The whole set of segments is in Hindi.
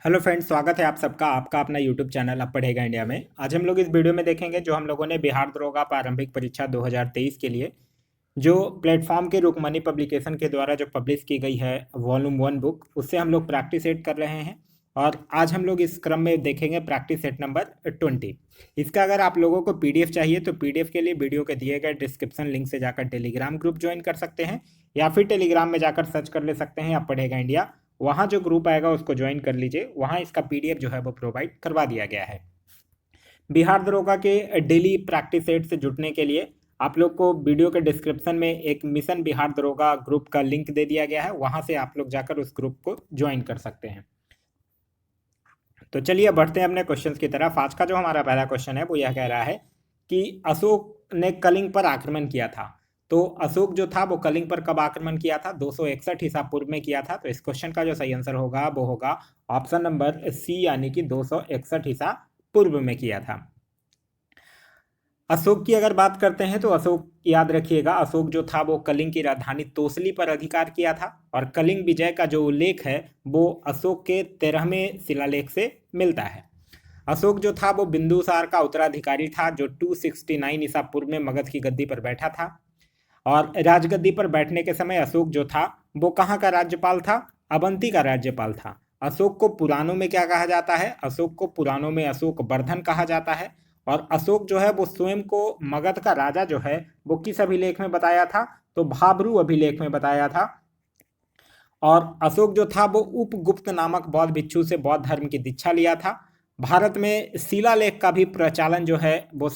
हेलो फ्रेंड्स, स्वागत है आप सबका आपका अपना यूट्यूब चैनल अब पढ़ेगा इंडिया में। आज हम लोग इस वीडियो में देखेंगे जो हम लोगों ने बिहार दरोगा प्रारंभिक परीक्षा 2023 के लिए जो प्लेटफॉर्म के रुकमनी पब्लिकेशन के द्वारा जो पब्लिश की गई है वॉल्यूम 1 बुक, उससे हम लोग प्रैक्टिस सेट कर रहे हैं। और आज हम लोग इस क्रम में देखेंगे प्रैक्टिस सेट नंबर 20। इसका अगर आप लोगों को पीडीएफ चाहिए तो पीडीएफ के लिए वीडियो के दिए गए डिस्क्रिप्शन लिंक से जाकर टेलीग्राम ग्रुप ज्वाइन कर सकते हैं, या फिर टेलीग्राम में जाकर सर्च कर ले सकते हैं अब पढ़ेगा इंडिया। वहाँ जो ग्रुप आएगा उसको ज्वाइन कर लीजिए, वहाँ इसका पीडीएफ जो है वो प्रोवाइड करवा दिया गया है। बिहार दरोगा के डेली प्रैक्टिस सेट से जुड़ने के लिए आप लोग को वीडियो के डिस्क्रिप्शन में एक मिशन बिहार दरोगा ग्रुप का लिंक दे दिया गया है, वहाँ से आप लोग जाकर उस ग्रुप को ज्वाइन कर सकते हैं। तो चलिए बढ़ते हैं अपने क्वेश्चंस की तरफ। आज का जो हमारा पहला क्वेश्चन है वो यह कह रहा है कि अशोक ने कलिंग पर आक्रमण किया था। तो अशोक जो था वो कलिंग पर कब आक्रमण किया था? 261 ईसा पूर्व में किया था। तो इस क्वेश्चन का जो सही आंसर होगा वो होगा ऑप्शन नंबर सी, यानी कि 261 ईसा पूर्व में किया था। अशोक की अगर बात करते हैं तो अशोक, याद रखिएगा, अशोक जो था वो कलिंग की राजधानी तोसली पर अधिकार किया था। और कलिंग विजय का जो उल्लेख है वो अशोक के 13वें शिलालेख से मिलता है। अशोक जो था वो बिंदुसार का उत्तराधिकारी था, जो 269 ईसा पूर्व में मगध की गद्दी पर बैठा था। और राजगद्दी पर बैठने के समय अशोक जो था वो कहाँ का राज्यपाल था? अवंती का राज्यपाल था। अशोक को पुराणों में क्या कहा जाता है? अशोक को पुराणों में अशोक वर्धन कहा जाता है। और अशोक जो है वो स्वयं को मगध का राजा जो है वो किस अभिलेख में बताया था? तो भाब्रू अभिलेख में बताया था। और अशोक जो था वो उपगुप्त नामक बौद्ध भिक्षु से बौद्ध धर्म की दीक्षा लिया था। भारत में शिलालेख का भी प्रचलन जो है वो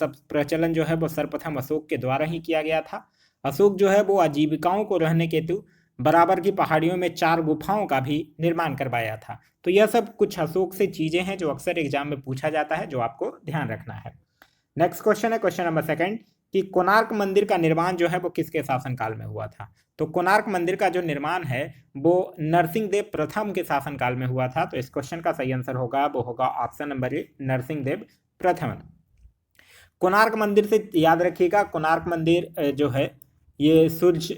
सर्वप्रथम अशोक के द्वारा ही किया गया था। अशोक जो है वो आजीविकाओं को रहने के हेतु बराबर की पहाड़ियों में 4 गुफाओं का भी निर्माण करवाया था। तो यह सब कुछ अशोक से चीजें हैं जो अक्सर एग्जाम में पूछा जाता है, जो आपको ध्यान रखना है। नेक्स्ट क्वेश्चन है क्वेश्चन नंबर 2 कि कोणार्क मंदिर का निर्माण जो है वो किसके शासनकाल में हुआ था? तो कोणार्क मंदिर का जो निर्माण है वो नरसिंहदेव प्रथम के शासनकाल में हुआ था। तो इस क्वेश्चन का सही आंसर होगा वो होगा ऑप्शन नंबर ए, नरसिंहदेव प्रथम। कोणार्क मंदिर से याद रखिएगा, कोणार्क मंदिर जो है ये सूर्य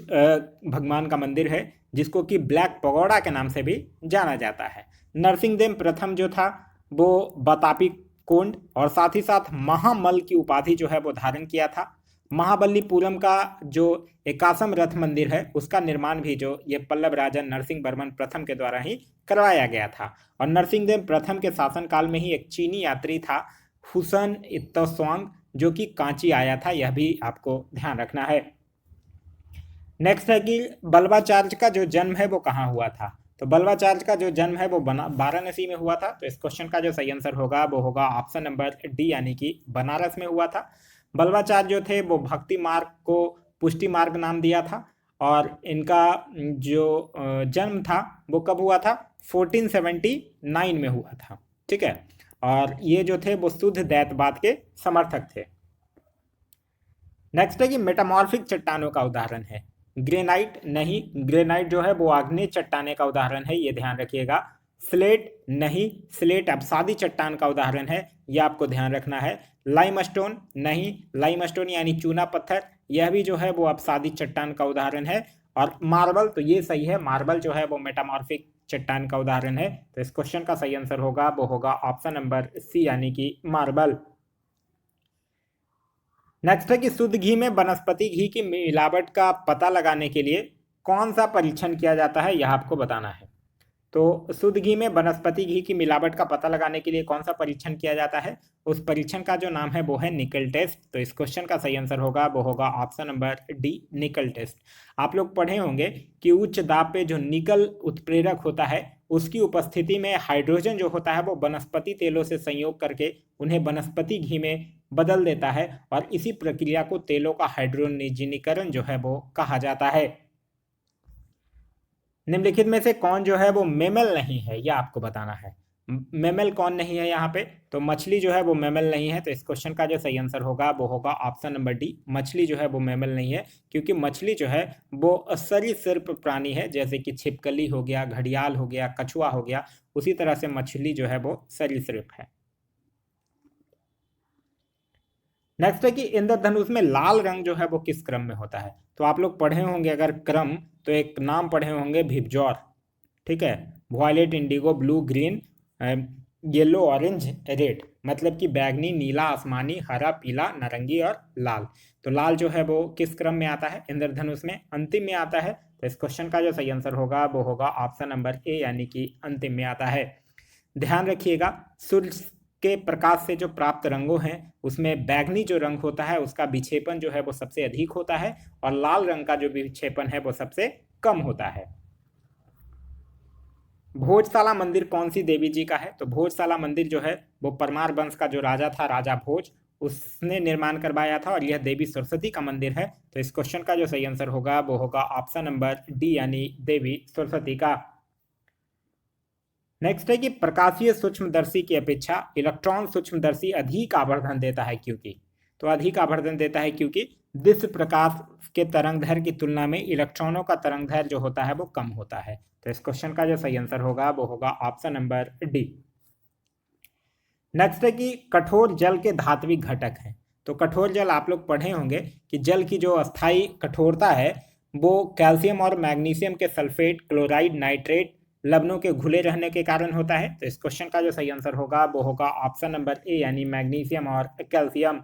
भगवान का मंदिर है, जिसको कि ब्लैक पगोड़ा के नाम से भी जाना जाता है। नरसिंहदेव प्रथम जो था वो बतापी कुंड और साथ ही साथ महामल की उपाधि जो है वो धारण किया था। महाबलीपुरम का जो 81 रथ मंदिर है उसका निर्माण भी जो ये पल्लव राजा नरसिंह वर्मन प्रथम के द्वारा ही करवाया गया था। और नरसिंहदेव प्रथम के शासनकाल में ही एक चीनी यात्री था हुसन इत्तोस्वांग, जो कि कांची आया था, यह भी आपको ध्यान रखना है। नेक्स्ट है कि बल्बाचार्य का जो जन्म है वो कहाँ हुआ था? तो बल्बाचार्य का जो जन्म है वो वाराणसी में हुआ था। तो इस क्वेश्चन का जो सही आंसर होगा वो होगा ऑप्शन नंबर डी, यानी कि बनारस में हुआ था। बल्बाचार्य जो थे वो भक्ति मार्ग को पुष्टि मार्ग नाम दिया था। और इनका जो जन्म था वो कब हुआ था? 1479 में हुआ था। ठीक है। और ये जो थे वो शुद्ध दैतवाद के समर्थक थे। नेक्स्ट है कि मेटामॉर्फिक चट्टानों का उदाहरण है। ग्रेनाइट नहीं, ग्रेनाइट जो है वो आग्नेय चट्टाने का उदाहरण है, ये ध्यान रखिएगा। स्लेट नहीं, स्लेट अपसादी चट्टान का उदाहरण है, ये आपको ध्यान रखना है। लाइमस्टोन नहीं, लाइमस्टोन यानी चूना पत्थर, यह भी जो है वो अपसादी चट्टान का उदाहरण है। और मार्बल, तो ये सही है, मार्बल जो है वो मेटामॉर्फिक चट्टान का उदाहरण है। तो इस क्वेश्चन का सही आंसर होगा वो होगा ऑप्शन नंबर सी, यानी कि मार्बल। नेक्स्ट है कि शुद्ध घी में वनस्पति घी की मिलावट का पता लगाने के लिए कौन सा परीक्षण किया जाता है, यह आपको बताना है। तो शुद्ध घी में वनस्पति घी की मिलावट का पता लगाने के लिए कौन सा परीक्षण किया जाता है? उस परीक्षण का जो नाम है वो है निकल टेस्ट। तो इस क्वेश्चन का सही आंसर होगा वो होगा ऑप्शन नंबर डी, निकल टेस्ट। आप लोग पढ़े होंगे कि उच्च दाब पे जो निकल उत्प्रेरक होता है उसकी उपस्थिति में हाइड्रोजन जो होता है वो वनस्पति तेलों से संयोग करके उन्हें वनस्पति घी में बदल देता है, और इसी प्रक्रिया को तेलों का हाइड्रोजनीकरण जो है वो कहा जाता है। निम्नलिखित में से कौन जो है वो मेमल नहीं है, यह आपको बताना है। मेमल कौन नहीं है यहाँ पे? तो मछली जो है वो मेमल नहीं है। तो इस क्वेश्चन का जो सही आंसर होगा वो होगा ऑप्शन नंबर डी, मछली जो है वो मेमल नहीं है, क्योंकि मछली जो है वो सरीसृप प्राणी है, जैसे कि छिपकली हो गया, घड़ियाल हो गया, कछुआ हो गया, उसी तरह से मछली जो है वो सरीसृप है। नेक्स्ट है कि इंद्रधनुष में लाल रंग जो है वो किस क्रम में होता है? तो आप लोग पढ़े होंगे अगर क्रम, तो एक नाम पढ़े होंगे भिबजॉर। ठीक है, violet, indigo, blue, green, yellow, orange, red, मतलब कि बैगनी, नीला, आसमानी, हरा, पीला, नारंगी और लाल। तो लाल जो है वो किस क्रम में आता है? इंद्रधनुष में अंतिम में आता है। तो इस क्वेश्चन का जो सही आंसर होगा वो होगा ऑप्शन नंबर ए, यानी कि अंतिम में आता है। ध्यान रखिएगा, सूर्य के प्रकाश से जो प्राप्त रंगों हैं उसमें बैगनी जो रंग होता है उसका विक्षेपण जो है वो सबसे अधिक होता है, और लाल रंग का जो विक्षेपण है वो सबसे कम होता है। भोजशाला मंदिर कौन सी देवी जी का है? तो भोजशाला मंदिर जो है वो परमार वंश का जो राजा था, राजा भोज, उसने निर्माण करवाया था, और यह देवी सरस्वती का मंदिर है। तो इस क्वेश्चन का जो सही आंसर होगा वो होगा ऑप्शन नंबर डी, यानी देवी सरस्वती का। नेक्स्ट है कि प्रकाशीय सूक्ष्मदर्शी की अपेक्षा इलेक्ट्रॉन सूक्ष्मदर्शी अधिक आवर्धन देता है क्योंकि? तो अधिक आवर्धन देता है क्योंकि दिव्य प्रकाश के तरंगदैर्घ्य की तुलना में इलेक्ट्रॉनों का तरंगदैर्घ्य जो होता है वो कम होता है। तो इस क्वेश्चन का जो सही आंसर होगा वो होगा ऑप्शन नंबर डी। नेक्स्ट है कि कठोर जल के धात्विक घटक हैं। तो कठोर जल आप लोग पढ़े होंगे कि जल की जो अस्थाई कठोरता है वो कैल्शियम और मैग्नीशियम के सल्फेट, क्लोराइड, नाइट्रेट लवणों के घुले रहने के कारण होता है। तो इस क्वेश्चन का जो सही आंसर होगा वो होगा ऑप्शन नंबर ए, यानी मैग्नीशियम और कैल्शियम।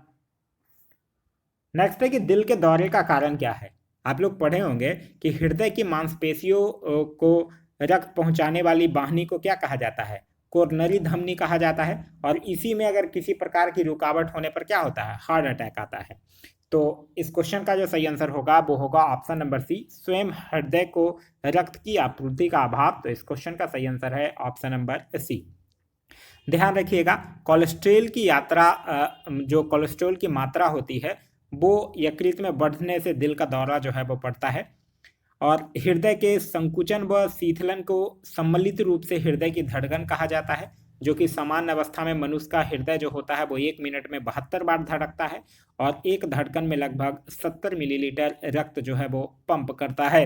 नेक्स्ट है कि दिल के दौरे का कारण क्या है? आप लोग पढ़े होंगे कि हृदय की मांसपेशियों को रक्त पहुंचाने वाली वाहिनी को क्या कहा जाता है? कोरोनरी धमनी कहा जाता है, और इसी में अगर किसी प्रकार की रुकावट होने पर क्या होता है? हार्ट अटैक आता है। तो इस क्वेश्चन का जो सही आंसर होगा वो होगा ऑप्शन नंबर सी, स्वयं हृदय को रक्त की आपूर्ति का अभाव। तो इस क्वेश्चन का सही आंसर है ऑप्शन नंबर सी। ध्यान रखिएगा, कोलेस्ट्रॉल की यात्रा जो कोलेस्ट्रॉल की मात्रा होती है वो यकृत में बढ़ने से दिल का दौरा जो है वो पड़ता है, और हृदय के संकुचन व शीतलन को सम्मिलित रूप से हृदय की धड़कन कहा जाता है, जो कि सामान्य अवस्था में मनुष्य का हृदय जो होता है वो 1 मिनट में 72 बार धड़कता है, और एक धड़कन में लगभग 70 मिलीलीटर रक्त जो है वो पंप करता है।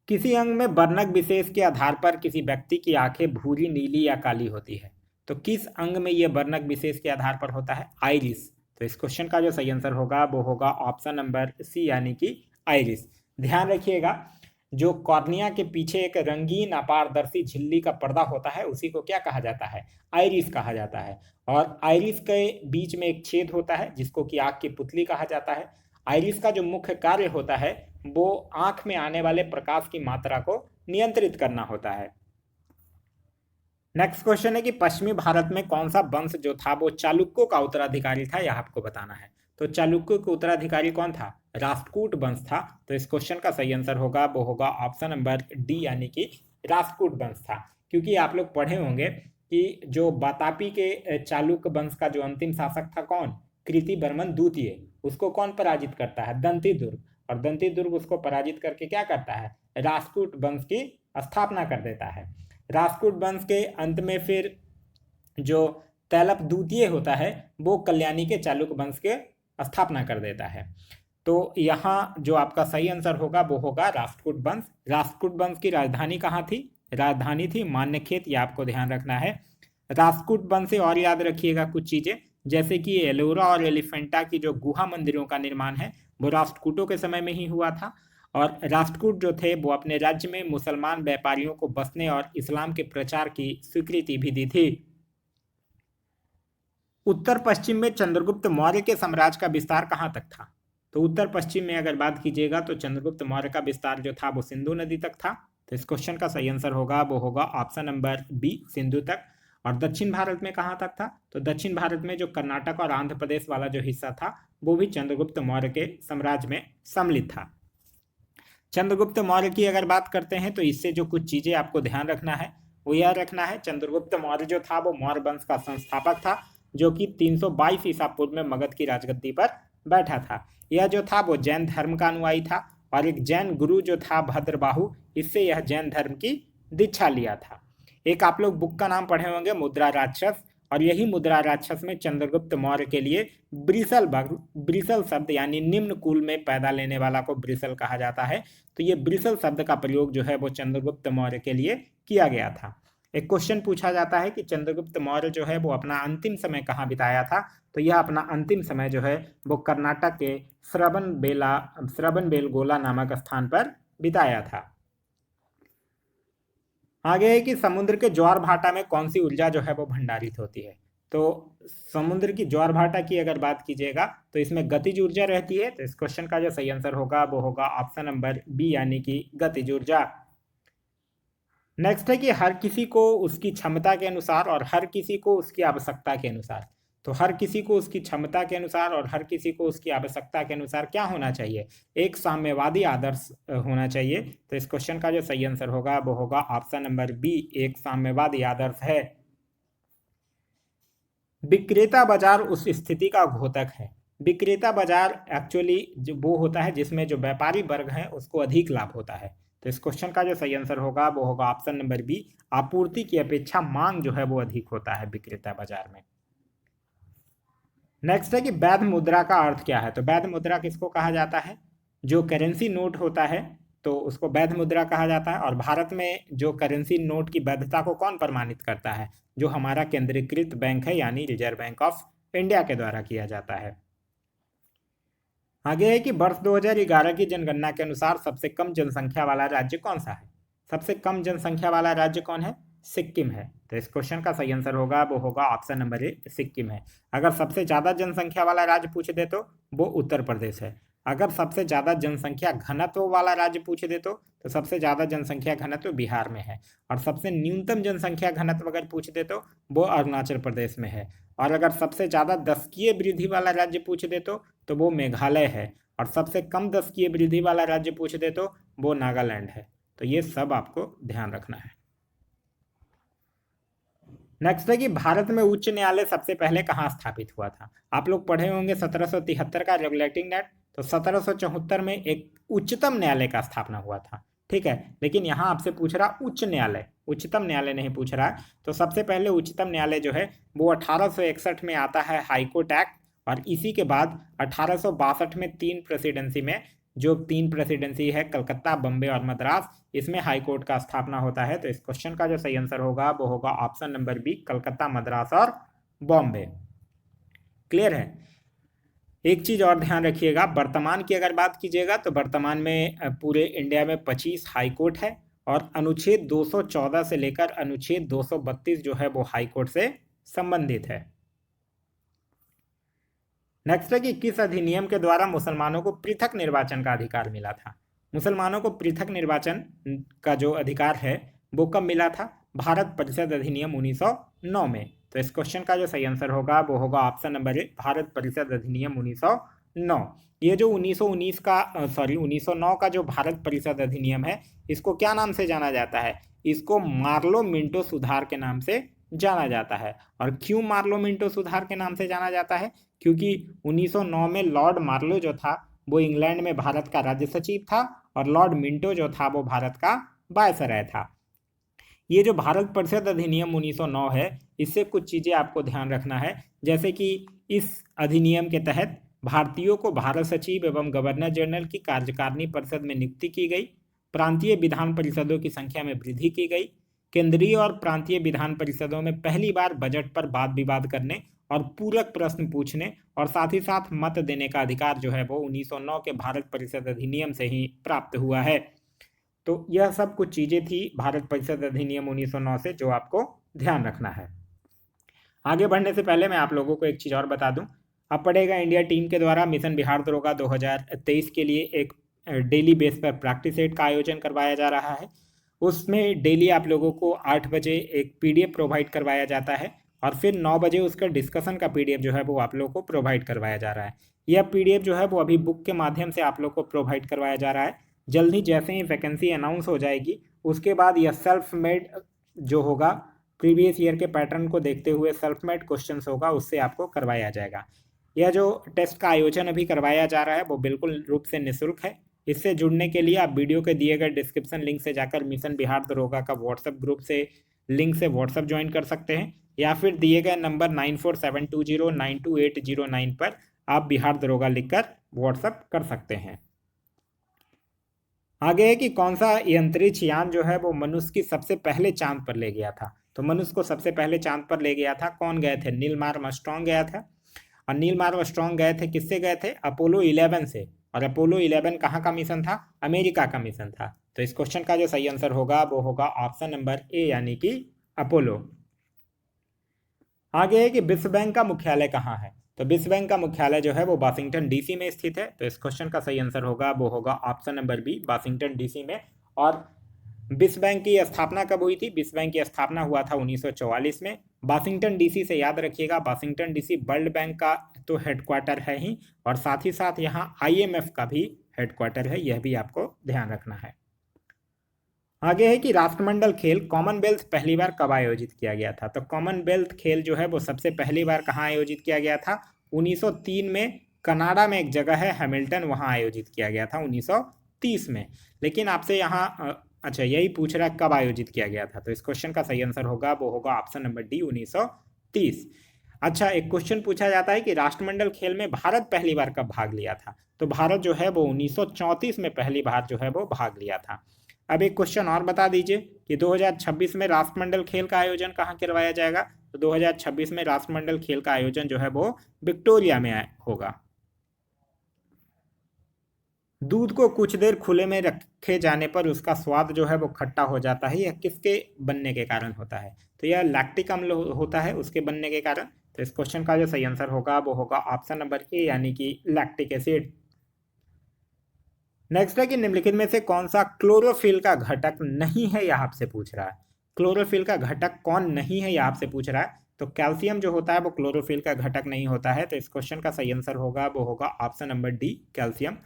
किसी अंग में वर्णक विशेष के आधार पर किसी व्यक्ति की आंखें भूरी, नीली या काली होती है। तो किस अंग में यह वर्णक विशेष के आधार पर होता है? आइरिस। तो इस क्वेश्चन का जो सही आंसर होगा वो होगा ऑप्शन नंबर सी, यानी कि आइरिस। ध्यान रखिएगा, जो कॉर्निया के पीछे एक रंगीन अपारदर्शी झिल्ली का पर्दा होता है उसी को क्या कहा जाता है? आइरिस कहा जाता है। और आइरिस के बीच में एक छेद होता है जिसको कि आंख की पुतली कहा जाता है। आइरिस का जो मुख्य कार्य होता है वो आंख में आने वाले प्रकाश की मात्रा को नियंत्रित करना होता है। नेक्स्ट क्वेश्चन है कि पश्चिमी भारत में कौन सा वंश जो था वो चालुक्यों का उत्तराधिकारी था, यह आपको बताना है। तो चालुक्यों का उत्तराधिकारी कौन था? राष्ट्रकूट वंश था। तो इस क्वेश्चन का सही आंसर होगा वो होगा ऑप्शन नंबर डी, यानी कि राष्ट्रकूट वंश था। क्योंकि आप लोग पढ़े होंगे कि जो वातापी के चालुक्य वंश का जो अंतिम शासक था कौन? कृतिवर्मन द्वितीय। उसको कौन पराजित करता है? दंती दुर्ग। और दंती दुर्ग उसको पराजित करके क्या करता है? राष्ट्रकूट वंश की स्थापना कर देता है। राष्ट्रकूट वंश के अंत में फिर जो तैलप द्वितीय होता है वो कल्याणी के चालुक्य वंश के स्थापना कर देता है। तो यहाँ जो आपका सही आंसर होगा वो होगा राष्ट्रकूट वंश। राष्ट्रकूट वंश की राजधानी कहाँ थी? राजधानी थी मान्यखेत, ये आपको ध्यान रखना है। राष्ट्रकूट वंश से और याद रखिएगा कुछ चीजें, जैसे कि एलोरा और एलिफेंटा की जो गुहा मंदिरों का निर्माण है वो राष्ट्रकूटों के समय में ही हुआ था। और राष्ट्रकूट जो थे वो अपने राज्य में मुसलमान व्यापारियों को बसने और इस्लाम के प्रचार की स्वीकृति भी दी थी। उत्तर पश्चिम में चंद्रगुप्त मौर्य के साम्राज्य का विस्तार कहाँ तक था? तो उत्तर पश्चिम में अगर बात कीजिएगा तो चंद्रगुप्त मौर्य का विस्तार जो था वो सिंधु नदी तक था। तो इस क्वेश्चन का सही आंसर होगा वो होगा ऑप्शन नंबर बी, सिंधु तक। और दक्षिण भारत में कहाँ तक था? तो दक्षिण भारत में जो कर्नाटक और आंध्र प्रदेश वाला जो हिस्सा था वो भी चंद्रगुप्त मौर्य के साम्राज्य में सम्मिलित था। चंद्रगुप्त मौर्य की अगर बात करते हैं तो इससे जो कुछ चीजें आपको ध्यान रखना है वो यह रखना है, चंद्रगुप्त मौर्य जो था वो मौर्य वंश का संस्थापक था, जो कि 322 ईसा पूर्व में मगध की राजगद्दी पर बैठा था। यह जो था वो जैन धर्म का अनुयायी था, और एक जैन गुरु जो था भद्रबाहु, इससे यह जैन धर्म की दीक्षा लिया था। एक आप लोग बुक का नाम पढ़े होंगे, मुद्रा राक्षस, और यही मुद्रा राक्षस में चंद्रगुप्त मौर्य के लिए ब्रिसल शब्द यानी निम्न कुल में पैदा लेने वाला को ब्रिसल कहा जाता है। तो ये ब्रिसल शब्द का प्रयोग जो है वो चंद्रगुप्त मौर्य के लिए किया गया था। एक क्वेश्चन पूछा जाता है कि चंद्रगुप्त मौर्य जो है वो अपना अंतिम समय कहाँ बिताया था? तो यह अपना अंतिम समय जो है वो कर्नाटक के श्रवणबेलगोला नामक स्थान पर बिताया था। आगे है कि समुद्र के ज्वार भाटा में कौन सी ऊर्जा जो है वो भंडारित होती है। तो समुद्र की ज्वार भाटा की अगर बात कीजिएगा तो इसमें गतिज ऊर्जा रहती है। तो इस क्वेश्चन का जो सही आंसर होगा वो होगा ऑप्शन नंबर बी, यानी कि गतिज ऊर्जा। नेक्स्ट है कि हर किसी को उसकी क्षमता के अनुसार और हर किसी को उसकी आवश्यकता के अनुसार। तो हर किसी को उसकी क्षमता के अनुसार और हर किसी को उसकी आवश्यकता के अनुसार क्या होना चाहिए? एक साम्यवादी आदर्श होना चाहिए। तो इस क्वेश्चन का जो सही आंसर होगा वो होगा ऑप्शन नंबर बी, एक साम्यवादी आदर्श है। विक्रेता बाजार उस स्थिति का घोतक है। विक्रेता बाजार एक्चुअली जो वो होता है जिसमें जो व्यापारी वर्ग है उसको अधिक लाभ होता है। तो इस क्वेश्चन का जो सही आंसर होगा वो होगा ऑप्शन नंबर बी, आपूर्ति की अपेक्षा मांग जो है वो अधिक होता है विक्रेता बाजार में। नेक्स्ट है कि वैध मुद्रा का अर्थ क्या है। तो वैध मुद्रा किसको कहा जाता है? जो करेंसी नोट होता है तो उसको वैध मुद्रा कहा जाता है। और भारत में जो करेंसी नोट की वैधता को कौन प्रमाणित करता है? जो हमारा केंद्रीकृत बैंक है, यानी रिजर्व बैंक ऑफ इंडिया के द्वारा किया जाता है। आगे है कि वर्ष 2011 की जनगणना के अनुसार सबसे कम जनसंख्या वाला राज्य कौन सा है? सबसे कम जनसंख्या वाला राज्य कौन है? सिक्किम है। तो इस क्वेश्चन का सही आंसर होगा वो होगा ऑप्शन नंबर ए, सिक्किम है। अगर सबसे ज्यादा जनसंख्या वाला राज्य पूछ दे तो वो उत्तर प्रदेश है। अगर सबसे ज्यादा जनसंख्या घनत्व वाला राज्य पूछ दे तो सबसे ज्यादा जनसंख्या घनत्व बिहार में है। और सबसे न्यूनतम जनसंख्या घनत्व अगर पूछ दे तो वो अरुणाचल प्रदेश में है। और अगर सबसे ज्यादा दशकीय वृद्धि वाला राज्य पूछ दे तो वो मेघालय है। और सबसे कम दशकीय वृद्धि वाला राज्य पूछ दे तो वो नागालैंड है। तो ये सब आपको ध्यान रखना है। नेक्स्ट है कि भारत में उच्च न्यायालय सबसे पहले कहाँ स्थापित हुआ था? आप लोग पढ़े होंगे 1773 का रेगुलेटिंग एक्ट। तो 1774 में एक उच्चतम न्यायालय का स्थापना हुआ था, ठीक है। लेकिन यहाँ आपसे पूछ रहा उच्च न्यायालय, उच्चतम न्यायालय नहीं पूछ रहा है। तो सबसे पहले उच्चतम न्यायालय जो है वो 1861 में आता है, हाईकोर्ट एक्ट। और इसी के बाद 1862 में तीन प्रेसिडेंसी में, जो तीन प्रेसिडेंसी है कलकत्ता, बम्बे और मद्रास, इसमें हाई कोर्ट का स्थापना होता है। तो इस क्वेश्चन का जो सही आंसर होगा वो होगा option number B, Calcutta, Madras और बॉम्बे। क्लियर है? एक चीज और ध्यान रखिएगा, वर्तमान की अगर बात कीजिएगा तो वर्तमान में पूरे इंडिया में 25 हाई कोर्ट है। और अनुच्छेद 214 से लेकर अनुच्छेद 232 जो है वो हाई कोर्ट से संबंधित है। नेक्स्ट है कि किस अधिनियम के द्वारा मुसलमानों को पृथक निर्वाचन का अधिकार मिला था? मुसलमानों को पृथक निर्वाचन का जो अधिकार है वो कब मिला था? भारत परिषद अधिनियम 1909 में। तो इस क्वेश्चन का जो सही आंसर होगा वो होगा ऑप्शन नंबर ए, भारत परिषद अधिनियम 1909। ये जो 1909 का जो भारत परिषद अधिनियम है, इसको क्या नाम से जाना जाता है? इसको मार्लो मिंटो सुधार के नाम से जाना जाता है। और क्यों मार्लो मिंटो सुधार के नाम से जाना जाता है? क्योंकि 1909 में लॉर्ड मार्लो जो था वो इंग्लैंड में भारत का राज्य सचिव था और लॉर्ड मिंटो जो था वो भारत का वायसराय था। ये जो भारत परिषद अधिनियम 1909 है, इससे कुछ चीज़ें आपको ध्यान रखना है। जैसे कि इस अधिनियम के तहत भारतीयों को भारत सचिव एवं गवर्नर जनरल की कार्यकारिणी परिषद में नियुक्ति की गई। प्रांतीय विधान परिषदों की संख्या में वृद्धि की गई। केंद्रीय और प्रांतीय विधान परिषदों में पहली बार बजट पर वाद विवाद करने और पूरक प्रश्न पूछने और साथ ही साथ मत देने का अधिकार जो है वो 1909 के भारत परिषद अधिनियम से ही प्राप्त हुआ है। तो यह सब कुछ चीजें थी भारत परिषद अधिनियम 1909 से, जो आपको ध्यान रखना है। आगे बढ़ने से पहले मैं आप लोगों को एक चीज और बता दूं। अब पढ़ेगा इंडिया टीम के द्वारा मिशन बिहार दरोगा 2023 के लिए एक डेली बेस पर प्रैक्टिस सेट का आयोजन करवाया जा रहा है। उसमें डेली आप लोगों को 8 बजे एक पीडीएफ प्रोवाइड करवाया जाता है और फिर 9 बजे उसका डिस्कशन का पीडीएफ जो है वो आप लोगों को प्रोवाइड करवाया जा रहा है। यह पीडीएफ जो है वो अभी बुक के माध्यम से आप लोग को प्रोवाइड करवाया जा रहा है। जल्द ही जैसे ही वैकेंसी अनाउंस हो जाएगी उसके बाद यह सेल्फ मेड जो होगा, प्रीवियस ईयर के पैटर्न को देखते हुए सेल्फ मेड क्वेश्चन होगा, उससे आपको करवाया जाएगा। यह जो टेस्ट का आयोजन अभी करवाया जा रहा है वो बिल्कुल रूप से निःशुल्क है। इससे जुड़ने के लिए आप वीडियो के दिए गए डिस्क्रिप्शन लिंक से जाकर मिशन बिहार दरोगा का व्हाट्सएप ग्रुप से लिंक से व्हाट्सएप ज्वाइन कर सकते हैं, या फिर दिए गए नंबर 9472092809 पर आप बिहार दरोगा लिखकर व्हाट्सएप कर सकते हैं। आगे है कि कौन सा अंतरिक्ष यान जो है वो मनुष्य की सबसे पहले चांद पर ले गया था? तो मनुष्य को सबसे पहले चांद पर ले गया था, कौन गए थे? नील आर्मस्ट्रांग गया था। और नील आर्मस्ट्रांग गए थे, किससे गए थे? अपोलो 11 से। और अपोलो 11 कहाँ का मिशन था? अमेरिका का मिशन था। तो इस क्वेश्चन का जो सही आंसर होगा वो होगा ऑप्शन नंबर ए यानी कि अपोलो। आगे है कि विश्व बैंक का मुख्यालय कहाँ है। तो विश्व बैंक का मुख्यालय जो है वो वाशिंगटन डीसी में स्थित है। तो इस क्वेश्चन का सही आंसर होगा वो होगा option number B Washington DC में। और विश्व बैंक की स्थापना कब हुई थी? विश्व बैंक की स्थापना हुआ था 1944 में। वाशिंगटन डीसी से याद रखिएगा, वाशिंगटन डीसी वर्ल्ड बैंक का तो हेडक्वार्टर है ही, और साथ ही साथ यहाँ IMF का भी हेडक्वार्टर है, यह भी आपको ध्यान रखना है। आगे है कि राष्ट्रमंडल खेल कॉमनवेल्थ पहली बार कब आयोजित किया गया था। तो कॉमनवेल्थ खेल जो है वो सबसे पहली बार कहाँ आयोजित किया गया था? 1903 में कनाडा में एक जगह है हैमिल्टन, वहाँ आयोजित किया गया था 1930 में। लेकिन आपसे यहाँ अच्छा यही पूछ रहा है कब आयोजित किया गया था। तो इस क्वेश्चन का सही आंसर होगा वो होगा ऑप्शन नंबर डी 1930। अच्छा, एक क्वेश्चन पूछा जाता है कि राष्ट्रमंडल खेल में भारत पहली बार कब भाग लिया था। तो भारत जो है वो 1934 में पहली बार जो है वो भाग लिया था। अब एक क्वेश्चन और बता दीजिए कि 2026 में राष्ट्रमंडल खेल का आयोजन कहाँ करवाया जाएगा। तो 2026 में राष्ट्रमंडल खेल का आयोजन जो है वो विक्टोरिया में होगा। दूध को कुछ देर खुले में रखे जाने पर उसका स्वाद जो है वो खट्टा हो जाता है, यह किसके बनने के कारण होता है। तो यह लैक्टिक अम्ल होता है उसके बनने के कारण। तो इस क्वेश्चन का जो सही आंसर होगा वो होगा ऑप्शन नंबर ए यानी कि लैक्टिक एसिड। नेक्स्ट है कि निम्नलिखित में से कौन सा क्लोरोफिल का घटक नहीं है, यह आपसे पूछ रहा है। क्लोरोफिल का घटक कौन नहीं है, यह आपसे पूछ रहा है। तो कैल्शियम जो होता है वो क्लोरोफिल का घटक नहीं होता है। तो इस क्वेश्चन का सही आंसर होगा वो होगा option number D calcium.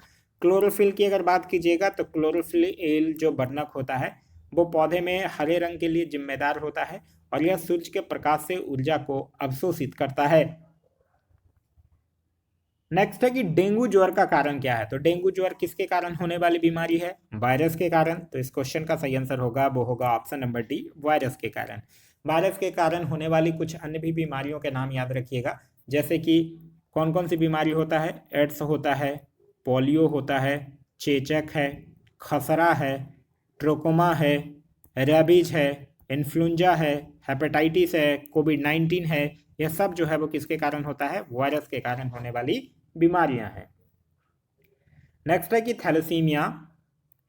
Chlorophyll की अगर बात कीजिएगा तो क्लोरोफिल जो वर्णक होता है वो पौधे में हरे रंग के लिए जिम्मेदार होता है, और यह सूर्य के प्रकाश से ऊर्जा को अवशोषित करता है। नेक्स्ट है कि डेंगू ज्वर का कारण क्या है। तो डेंगू ज्वर किसके कारण होने वाली बीमारी है? वायरस के कारण। तो इस क्वेश्चन का सही आंसर होगा वो होगा ऑप्शन नंबर डी वायरस के कारण। वायरस के कारण होने वाली कुछ अन्य भी बीमारियों के नाम याद रखिएगा, जैसे कि कौन कौन सी बीमारी होता है? एड्स होता है, पोलियो होता है, चेचक है, खसरा है, ट्रोकोमा है, रेबीज है, इन्फ्लुएंजा है, हेपेटाइटिस है, कोविड-19 है। यह सब जो है वो किसके कारण होता है? वायरस के कारण होने वाली बीमारियां हैं। नेक्स्ट है कि थैलेसीमिया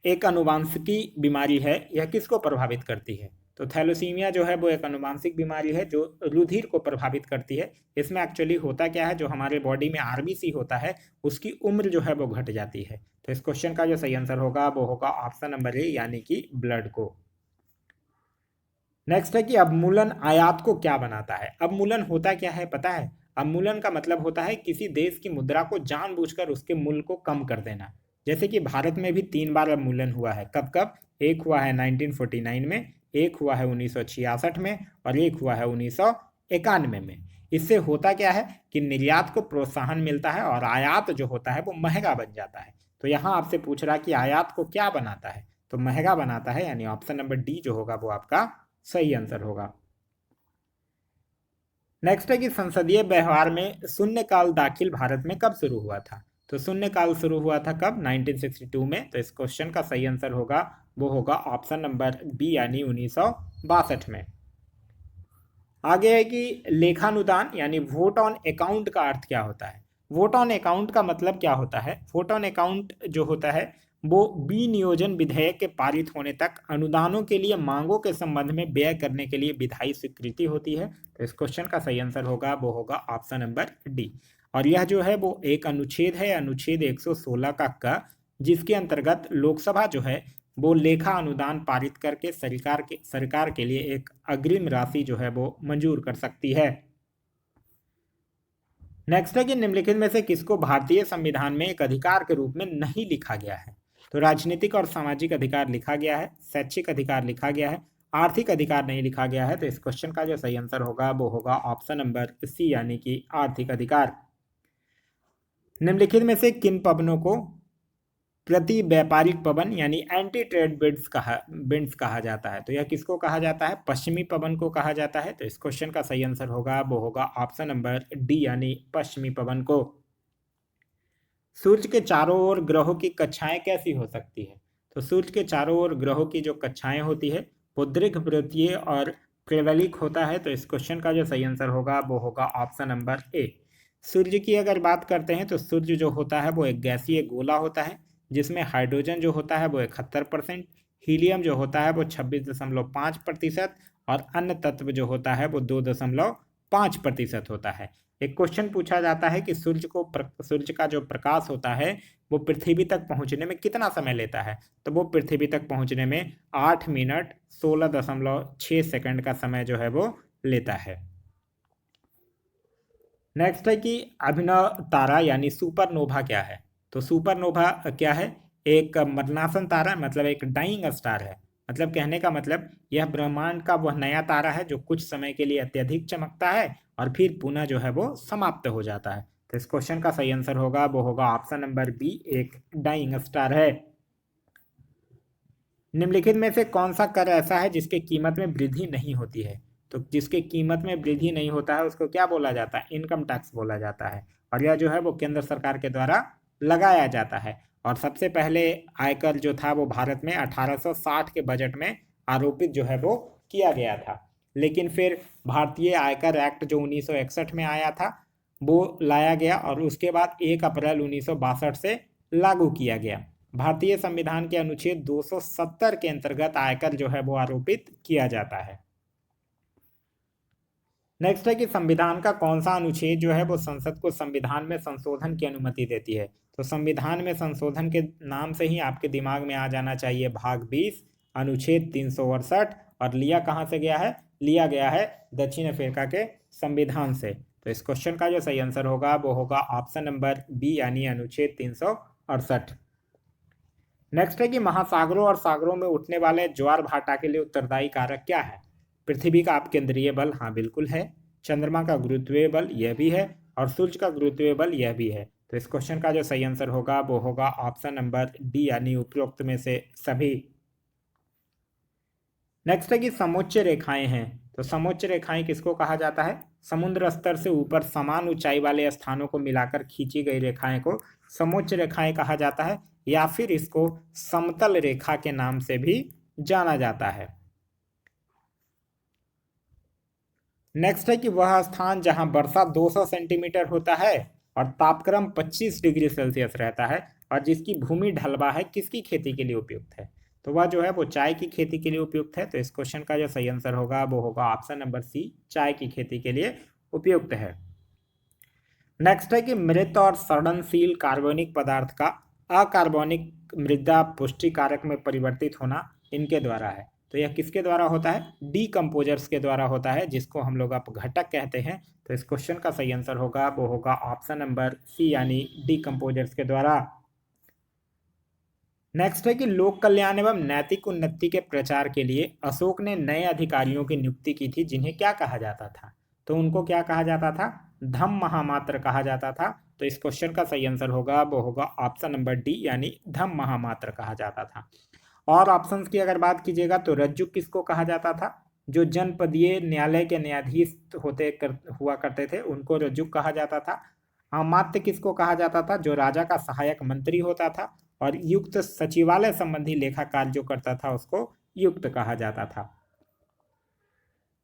एक अनुवांशिकी बीमारी है, यह किसको प्रभावित करती है। तो थैलेसीमिया जो है वो एक अनुवांशिक बीमारी है जो रुधिर को प्रभावित करती है। इसमें एक्चुअली होता क्या है, जो हमारे बॉडी में RBC होता है उसकी उम्र जो है वो घट जाती है। तो इस क्वेश्चन का जो सही आंसर होगा वो होगा ऑप्शन नंबर ए यानी कि ब्लड को। नेक्स्ट है कि अवमूलन आयात को क्या बनाता है। अवमूलन होता क्या है पता है? अवमूलन का मतलब होता है किसी देश की मुद्रा को जानबूझकर उसके मूल्य को कम कर देना। जैसे कि भारत में भी 3 बार अवमूलन हुआ है। कब कब? एक हुआ है 1949 में, एक हुआ है 1966 में, और एक हुआ है 1991 में। इससे होता क्या है कि निर्यात को प्रोत्साहन मिलता है और आयात जो होता है वो महंगा बन जाता है। तो यहाँ आपसे पूछ रहा है कि आयात को क्या बनाता है। तो महंगा बनाता है, यानी ऑप्शन नंबर डी जो होगा वो आपका सही आंसर होगा। नेक्स्ट है कि संसदीय व्यवहार में शून्यकाल दाखिल भारत में कब शुरू हुआ था। तो शून्यकाल शुरू हुआ था कब? 1962 में। तो इस क्वेश्चन का सही आंसर होगा वो होगा ऑप्शन नंबर बी यानी 1962 में। आगे है कि लेखानुदान यानी वोट ऑन अकाउंट का अर्थ क्या होता है। वोट ऑन अकाउंट का मतलब क्या होता है? वोट ऑन अकाउंट जो होता है वो विनियोजन विधेयक के पारित होने तक अनुदानों के लिए मांगों के संबंध में व्यय करने के लिए विधायी स्वीकृति होती है। तो इस क्वेश्चन का सही आंसर होगा वो होगा ऑप्शन नंबर डी। और यह जो है वो एक अनुच्छेद है, अनुच्छेद 116 का क, जिसके अंतर्गत लोकसभा जो है वो लेखा अनुदान पारित करके सरकार के लिए एक अग्रिम राशि जो है वो मंजूर कर सकती है। नेक्स्ट है कि निम्नलिखित में से किसको भारतीय संविधान में एक अधिकार के रूप में नहीं लिखा गया है। तो राजनीतिक और सामाजिक अधिकार लिखा गया है, शैक्षिक अधिकार लिखा गया है, आर्थिक अधिकार नहीं लिखा गया है। तो इस क्वेश्चन का जो सही आंसर होगा वो होगा ऑप्शन नंबर सी यानी कि आर्थिक अधिकार। निम्नलिखित में से किन पवनों को प्रति व्यापारिक पवन यानी एंटी ट्रेड बिड्स कहा जाता है। तो यह किसको कहा जाता है? पश्चिमी पवन को कहा जाता है। तो इस क्वेश्चन का सही आंसर होगा वो होगा ऑप्शन नंबर डी यानी पश्चिमी पवन को। सूर्य के चारों ओर ग्रहों की कक्षाएं कैसी हो सकती है। तो सूर्य के चारों ओर ग्रहों की जो कक्षाएं होती है वो दीर्घवृत्तीय और क्लेवलिक होता है। तो इस क्वेश्चन का जो सही आंसर होगा वो होगा ऑप्शन नंबर ए। सूर्य की अगर बात करते हैं तो सूर्य जो होता है वो एक गैसीय गोला होता है, जिसमें हाइड्रोजन जो होता है वो 71%, हीलियम जो होता है वो 26.5% और अन्य तत्व जो होता है वो 2.5% होता है। एक क्वेश्चन पूछा जाता है कि सूर्य का जो प्रकाश होता है वो पृथ्वी तक पहुंचने में कितना समय लेता है, तो वो पृथ्वी तक पहुंचने में 8 मिनट 16.6 सेकंड का समय जो है वो लेता है। नेक्स्ट है कि अभिनव तारा यानी सुपरनोवा क्या है। तो सुपरनोवा क्या है, एक मरणासन तारा, मतलब एक डाइंग स्टार है। मतलब कहने का मतलब यह ब्रह्मांड का वह नया तारा है जो कुछ समय के लिए अत्यधिक चमकता है और फिर पुनः जो है वो समाप्त हो जाता है। तो इस क्वेश्चन का सही आंसर होगा वो होगा ऑप्शन नंबर बी, एक डाइंग स्टार है। निम्नलिखित में से कौन सा कर ऐसा है जिसके कीमत में वृद्धि नहीं होती है। तो जिसके कीमत में वृद्धि नहीं होता है उसको क्या बोला जाता है, इनकम टैक्स बोला जाता है। और यह जो है वो केंद्र सरकार के द्वारा लगाया जाता है। और सबसे पहले आयकर जो था वो भारत में 1860 के बजट में आरोपित जो है वो किया गया था। लेकिन फिर भारतीय आयकर एक्ट जो 1961 में आया था वो लाया गया और उसके बाद 1 अप्रैल 1962 से लागू किया गया। भारतीय संविधान के अनुच्छेद 270 के अंतर्गत आयकर जो है वो आरोपित किया जाता है। नेक्स्ट है कि संविधान का कौन सा अनुच्छेद जो है वो संसद को संविधान में संशोधन की अनुमति देती है। तो संविधान में संशोधन के नाम से ही आपके दिमाग में आ जाना चाहिए भाग 20 अनुच्छेद 368। और लिया कहाँ से गया है, लिया गया है दक्षिण अफ्रीका के संविधान से। तो इस क्वेश्चन का जो सही आंसर होगा वो होगा ऑप्शन नंबर बी यानी अनुच्छेद 368। नेक्स्ट है कि महासागरों और सागरों में उठने वाले ज्वार भाटा के लिए उत्तरदायी कारक क्या है। पृथ्वी का अपकेंद्रीय बल, हाँ बिल्कुल है। चंद्रमा का गुरुत्वीय बल, यह भी है। और सूर्य का गुरुत्वीय बल, यह भी है। तो इस क्वेश्चन का जो सही आंसर होगा वो होगा ऑप्शन नंबर डी यानी उपरोक्त में से सभी। नेक्स्ट है कि समोच्च रेखाएं हैं। तो समोच्च रेखाएं किसको कहा जाता है, समुद्र स्तर से ऊपर समान ऊंचाई वाले स्थानों को मिलाकर खींची गई रेखाएं को समोच्च रेखाएं कहा जाता है, या फिर इसको समतल रेखा के नाम से भी जाना जाता है। नेक्स्ट है कि वह स्थान जहां वर्षा 200 सेंटीमीटर होता है और तापक्रम 25 डिग्री सेल्सियस रहता है और जिसकी भूमि ढलवा है, किसकी खेती के लिए उपयुक्त है। तो वह जो है वो चाय की खेती के लिए उपयुक्त है। तो इस क्वेश्चन का जो सही आंसर होगा वो होगा ऑप्शन नंबर सी, चाय की खेती के लिए उपयुक्त है। नेक्स्ट है कि मृत और सड़नशील कार्बनिक पदार्थ का अकार्बनिक मृदा पुष्टि कारक में परिवर्तित होना इनके द्वारा है। तो यह किसके द्वारा होता है, डीकम्पोजर्स के द्वारा होता है, जिसको हम लोग अब घटक कहते हैं। तो इस क्वेश्चन का सही आंसर होगा वो होगा ऑप्शन नंबर सी यानी डीकम्पोजर्स के द्वारा। नेक्स्ट है कि लोक कल्याण एवं नैतिक उन्नति के प्रचार के लिए अशोक ने नए अधिकारियों की नियुक्ति की थी, जिन्हें क्या कहा जाता था। तो उनको क्या कहा जाता था, धम्म महामात्र कहा जाता था। तो इस क्वेश्चन का सही आंसर होगा वो होगा ऑप्शन नंबर डी यानी धम्म महामात्र कहा जाता था। और ऑप्शंस की अगर बात कीजिएगा तो रज्जुक किसको कहा जाता था, जो जनपदीय न्यायालय के न्यायाधीश हुआ करते थे उनको रज्जुक कहा जाता था। अमात्य किसको कहा जाता था, जो राजा का सहायक मंत्री होता था। और युक्त सचिवालय संबंधी लेखा कार्य जो करता था उसको युक्त कहा जाता था।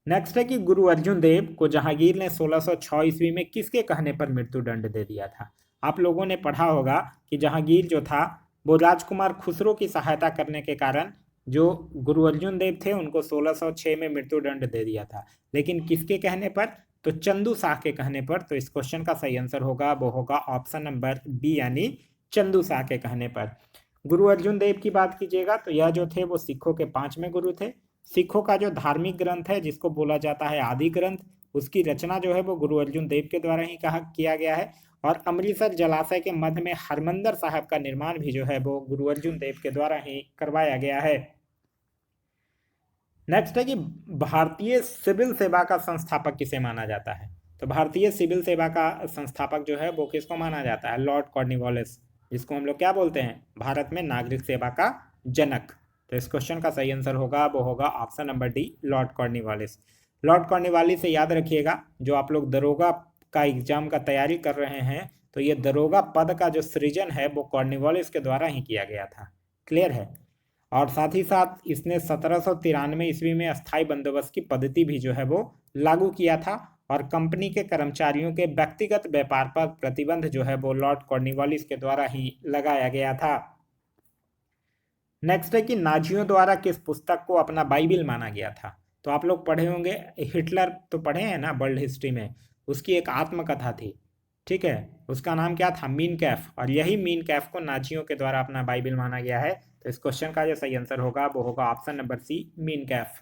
नेक्स्ट है कि गुरु अर्जुन देव को जहांगीर ने 1606 ईस्वी में किसके कहने पर मृत्युदंड दे दिया था। आप लोगों ने पढ़ा होगा कि जहांगीर जो था वो राजकुमार खुसरो की सहायता करने के कारण जो गुरु अर्जुन देव थे उनको 1606 में मृत्युदंड दे दिया था। लेकिन किसके कहने पर, तो चंदू शाह के कहने पर। तो इस क्वेश्चन का सही आंसर होगा वो होगा ऑप्शन नंबर बी यानी चंदू शाह के कहने पर। गुरु अर्जुन देव की बात कीजिएगा तो यह जो थे वो सिखों के 5वें गुरु थे। सिखों का जो धार्मिक ग्रंथ है जिसको बोला जाता है आदि ग्रंथ, उसकी रचना जो है वो गुरु अर्जुन देव के द्वारा ही किया गया है। और अमृतसर जलाशय के मध्य में हरमंदर साहब का निर्माण भी जो है वो गुरु अर्जुन देव के द्वारा ही करवाया गया है। नेक्स्ट है कि भारतीय सिविल सेवा का संस्थापक किसे माना जाता है। तो भारतीय सिविल सेवा का संस्थापक जो है वो किसको माना जाता है, लॉर्ड कॉर्नवालिस, जिसको हम लोग क्या बोलते हैं, भारत में नागरिक सेवा का जनक। तो इस क्वेश्चन का सही आंसर होगा वो होगा option number D, Lord Cornwallis. Lord Cornwallis से याद रखिएगा, जो आप लोग दरोगा का एग्जाम का तैयारी कर रहे हैं तो ये दरोगा पद का जो सृजन है वो कॉर्नवालिस के द्वारा ही किया गया था। क्लियर है। और साथ ही साथ इसने 1793 ईस्वी में अस्थायी बंदोबस्त की पद्धति भी जो है वो लागू किया था। और कंपनी के कर्मचारियों के व्यक्तिगत व्यापार पर प्रतिबंध जो है वो लॉर्ड कॉर्नवालिस के द्वारा ही लगाया गया था। नेक्स्ट है कि नाजियों द्वारा किस पुस्तक को अपना बाइबिल माना गया था। तो आप लोग पढ़े होंगे, हिटलर तो पढ़े हैं ना वर्ल्ड हिस्ट्री में, उसकी एक आत्मकथा थी, ठीक है, उसका नाम क्या था, मीन कैफ, और यही मीन कैफ को नाजियों के द्वारा अपना बाइबिल माना गया है। तो इस क्वेश्चन का जो सही आंसर होगा वो होगा option number C, Mein Kampf.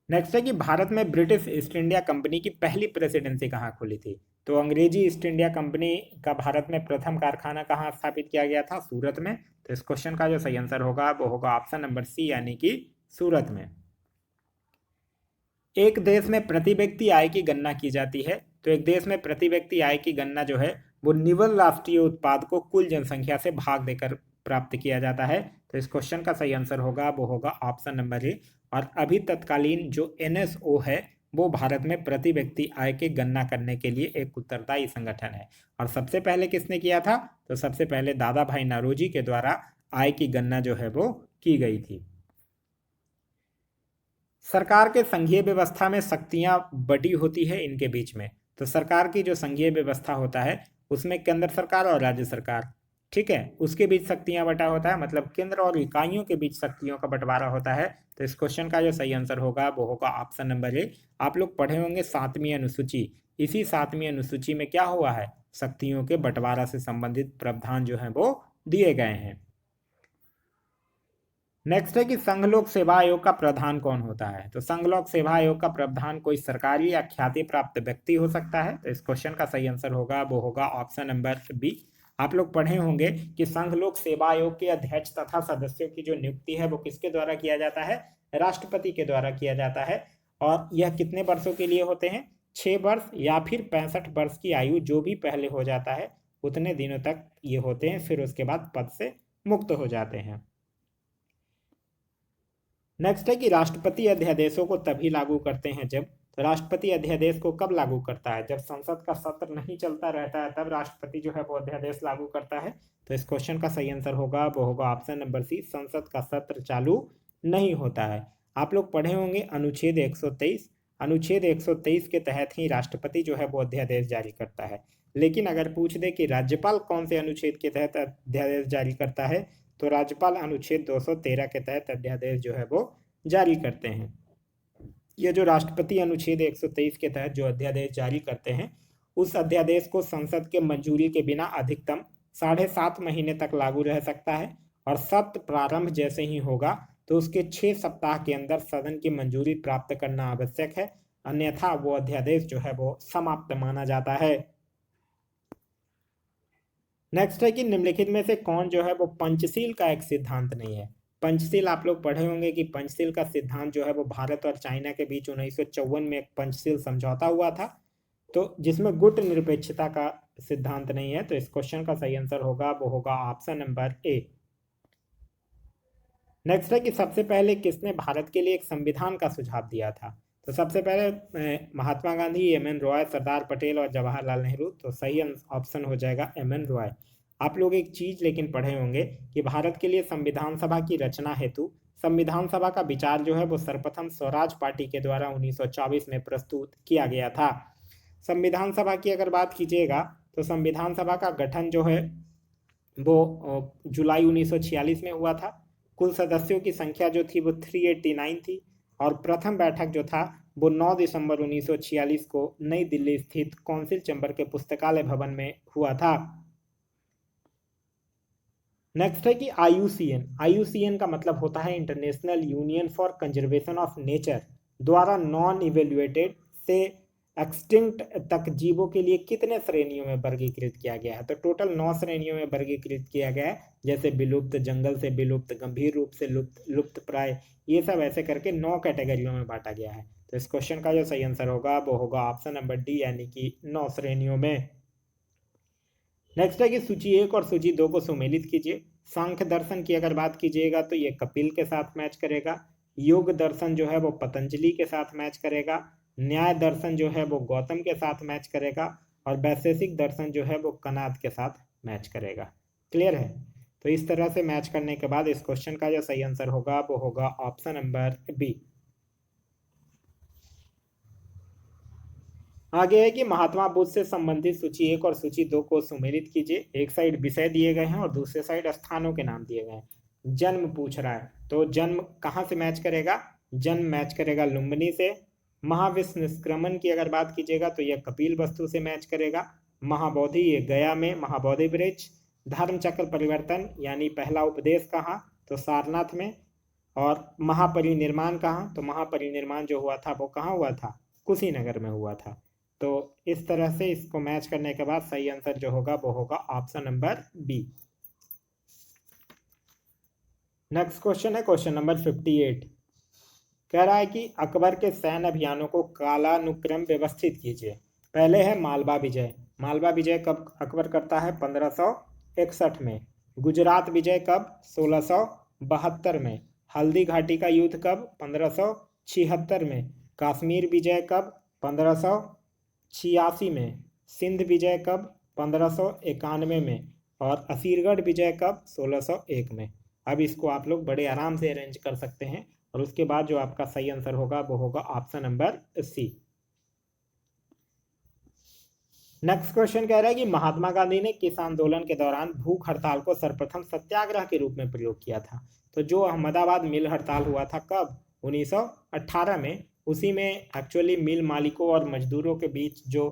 Next है कि भारत में ब्रिटिश ईस्ट इंडिया कंपनी की पहली प्रेसिडेंसी कहाँ खुली थी। तो अंग्रेजी ईस्ट इंडिया कंपनी का भारत में प्रथम कारखाना कहाँ स्थापित किया गया था, सूरत में। तो इस क्वेश्चन का जो सही आंसर होगा वो होगा ऑप्शन नंबर सी, यानी कि सूरत में। एक देश में प्रति व्यक्ति आय की गणना की जाती है। तो एक देश में प्रति व्यक्ति आय की गणना जो है वो निवल राष्ट्रीय उत्पाद को कुल जनसंख्या से भाग देकर प्राप्त किया जाता है। तो इस क्वेश्चन का सही आंसर होगा वो होगा ऑप्शन नंबर ए। और अभी तत्कालीन जो एनएसओ है वो भारत में प्रति व्यक्ति आय की गणना करने के लिए एक उत्तरदायी संगठन है। और सबसे पहले किसने किया था, तो सबसे पहले दादा भाई नौरोजी के द्वारा आय की गणना जो है वो की गई थी। सरकार के संघीय व्यवस्था में शक्तियां बटी होती है इनके बीच में। तो सरकार की जो संघीय व्यवस्था होता है उसमें केंद्र सरकार और राज्य सरकार, ठीक है, उसके बीच शक्तियां बटा होता है, मतलब केंद्र और इकाइयों के बीच शक्तियों का बंटवारा होता है। तो इस क्वेश्चन का जो सही आंसर होगा वो होगा ऑप्शन नंबर ए। आप लोग पढ़े होंगे 7वीं अनुसूची, इसी 7वीं अनुसूची में क्या हुआ है, शक्तियों के बंटवारा से संबंधित प्रावधान जो है वो दिए गए हैं। नेक्स्ट है कि संघ लोक सेवा आयोग का प्रधान कौन होता है। तो संघ लोक सेवा आयोग का प्रधान कोई सरकारी या ख्याति प्राप्त व्यक्ति हो सकता है। तो इस क्वेश्चन का सही आंसर होगा वो होगा ऑप्शन नंबर बी। आप लोग पढ़े होंगे कि संघ लोक सेवा आयोग के अध्यक्ष तथा सदस्यों की जो नियुक्ति है वो किसके द्वारा किया जाता है, राष्ट्रपति के द्वारा किया जाता है। और यह कितने वर्षों के लिए होते हैं, 6 वर्ष या फिर 65 वर्ष की आयु जो भी पहले हो जाता है उतने दिनों तक ये होते हैं, फिर उसके बाद पद से मुक्त हो जाते हैं। नेक्स्ट है कि राष्ट्रपति अध्यादेशों को तभी लागू करते हैं जब, तो राष्ट्रपति अध्यादेश को कब लागू करता है, जब संसद का सत्र नहीं चलता रहता है तब राष्ट्रपति जो है वो अध्यादेश लागू करता है। तो इस क्वेश्चन का सही आंसर होगा वो होगा ऑप्शन नंबर सी, संसद का सत्र चालू नहीं होता है। आप लोग पढ़े होंगे अनुच्छेद 123, अनुच्छेद 123 के तहत ही राष्ट्रपति जो है वो अध्यादेश जारी करता है। लेकिन अगर पूछ दे कि राज्यपाल कौन से अनुच्छेद के तहत अध्यादेश जारी करता है, तो राज्यपाल अनुच्छेद 213 के तहत अध्यादेश जो है वो जारी करते हैं। ये जो राष्ट्रपति अनुच्छेद 123 के तहत जो अध्यादेश जारी करते हैं उस अध्यादेश को संसद के मंजूरी के बिना अधिकतम 7.5 महीने तक लागू रह सकता है। और सत्र प्रारंभ जैसे ही होगा तो उसके 6 सप्ताह के अंदर सदन की मंजूरी प्राप्त करना आवश्यक है, अन्यथा वो अध्यादेश जो है वो समाप्त माना जाता है। नेक्स्ट है कि निम्नलिखित में से कौन जो है वो पंचशील का एक सिद्धांत नहीं है। पंचशील आप लोग पढ़े होंगे कि पंचशील का सिद्धांत जो है वो भारत और चाइना के बीच 1954 में एक पंचशील समझौता हुआ था, तो जिसमें गुट निरपेक्षता का सिद्धांत नहीं है। तो इस क्वेश्चन का सही आंसर होगा वो होगा ऑप्शन नंबर ए। नेक्स्ट है कि सबसे पहले किसने भारत के लिए एक संविधान का सुझाव दिया था। तो सबसे पहले महात्मा गांधी, एम.एन. रॉय, सरदार पटेल और जवाहरलाल नेहरू। तो सही ऑप्शन हो जाएगा एम.एन. रॉय। आप लोग एक चीज लेकिन पढ़े होंगे कि भारत के लिए संविधान सभा की रचना हेतु संविधान सभा का विचार जो है वो सर्वप्रथम स्वराज पार्टी के द्वारा 1924 में प्रस्तुत किया गया था। संविधान सभा की अगर बात कीजिएगा तो संविधान सभा का गठन जो है वो जुलाई 1946 में हुआ था। कुल सदस्यों की संख्या जो थी वो 389 थी। और प्रथम बैठक जो था वो 9 दिसंबर 1946 को नई दिल्ली स्थित कौंसिल चैम्बर के पुस्तकालय भवन में हुआ था। नेक्स्ट है कि आईयूसीएन, आईयूसीएन का मतलब होता है international union for conservation of nature, द्वारा नॉन इवेल्युएटेड से एक्सटिंक्ट तक जीवों के लिए कितने श्रेणियों में वर्गीकृत किया गया है। तो टोटल 9 श्रेणियों में वर्गीकृत किया गया है, जैसे विलुप्त, जंगल से विलुप्त, गंभीर रूप से लुप्त, लुप्त प्राय, ये सब ऐसे करके 9 कैटेगरियों में बांटा गया है। तो इस क्वेश्चन का जो सही आंसर होगा वो होगा ऑप्शन नंबर डी, यानी कि 9 श्रेणियों में। नेक्स्ट है कि सूची 1 और सूची 2 को सुमेलित कीजिए। सांख्य दर्शन की अगर बात कीजिएगा तो ये कपिल के साथ मैच करेगा। योग दर्शन जो है वो पतंजलि के साथ मैच करेगा। न्याय दर्शन जो है वो गौतम के साथ मैच करेगा। और वैशेषिक दर्शन जो है वो कनाद के साथ मैच करेगा। क्लियर है। तो इस तरह से मैच करने के बाद इस क्वेश्चन का जो सही आंसर होगा वो होगा ऑप्शन नंबर बी। आगे है कि महात्मा बुद्ध से संबंधित सूची 1 और सूची 2 को सुमेलित कीजिए। एक साइड विषय दिए गए हैं और दूसरे साइड स्थानों के नाम दिए गए हैं। जन्म पूछ रहा है, तो जन्म कहाँ से मैच करेगा? जन्म मैच करेगा लुम्बिनी से। महाविश्व निष्क्रमण की अगर बात कीजिएगा तो यह कपिल वस्तु से मैच करेगा। महाबोधि ये गया में महाबोधि वृक्ष। धर्म चक्र परिवर्तन यानी पहला उपदेश कहाँ? तो सारनाथ में। और महापरिनिर्माण कहाँ? तो महापरिनिर्माण जो हुआ था वो कहाँ हुआ था? कुशीनगर में हुआ था। तो इस तरह से इसको मैच करने के बाद सही आंसर जो होगा वो होगा option number B. Next question है क्वेश्चन नंबर 58। कह रहा है कि अकबर के सैन्य अभियानों को कालानुक्रम व्यवस्थित कीजिए। पहले है मालवा विजय। मालवा विजय कब अकबर करता है? 1561 में। गुजरात विजय कब? 1672 में। हल्दी घाटी का युद्ध कब? 1576 में। कश्मीर विजय कब? 1586 में। सिंध विजय कब? 1591 में। और असीरगढ़ विजय कब? 1601 में। अब इसको आप लोग बड़े आराम से अरेंज कर सकते हैं और उसके बाद जो आपका सही आंसर होगा वो होगा option number C. Next question कह रहा है कि महात्मा गांधी ने किस आंदोलन के दौरान भूख हड़ताल को सर्वप्रथम सत्याग्रह के रूप में प्रयोग किया था? तो जो अहमदाबाद मिल हड़ताल हुआ था कब? 1918 में। उसी में एक्चुअली मिल मालिकों और मजदूरों के बीच जो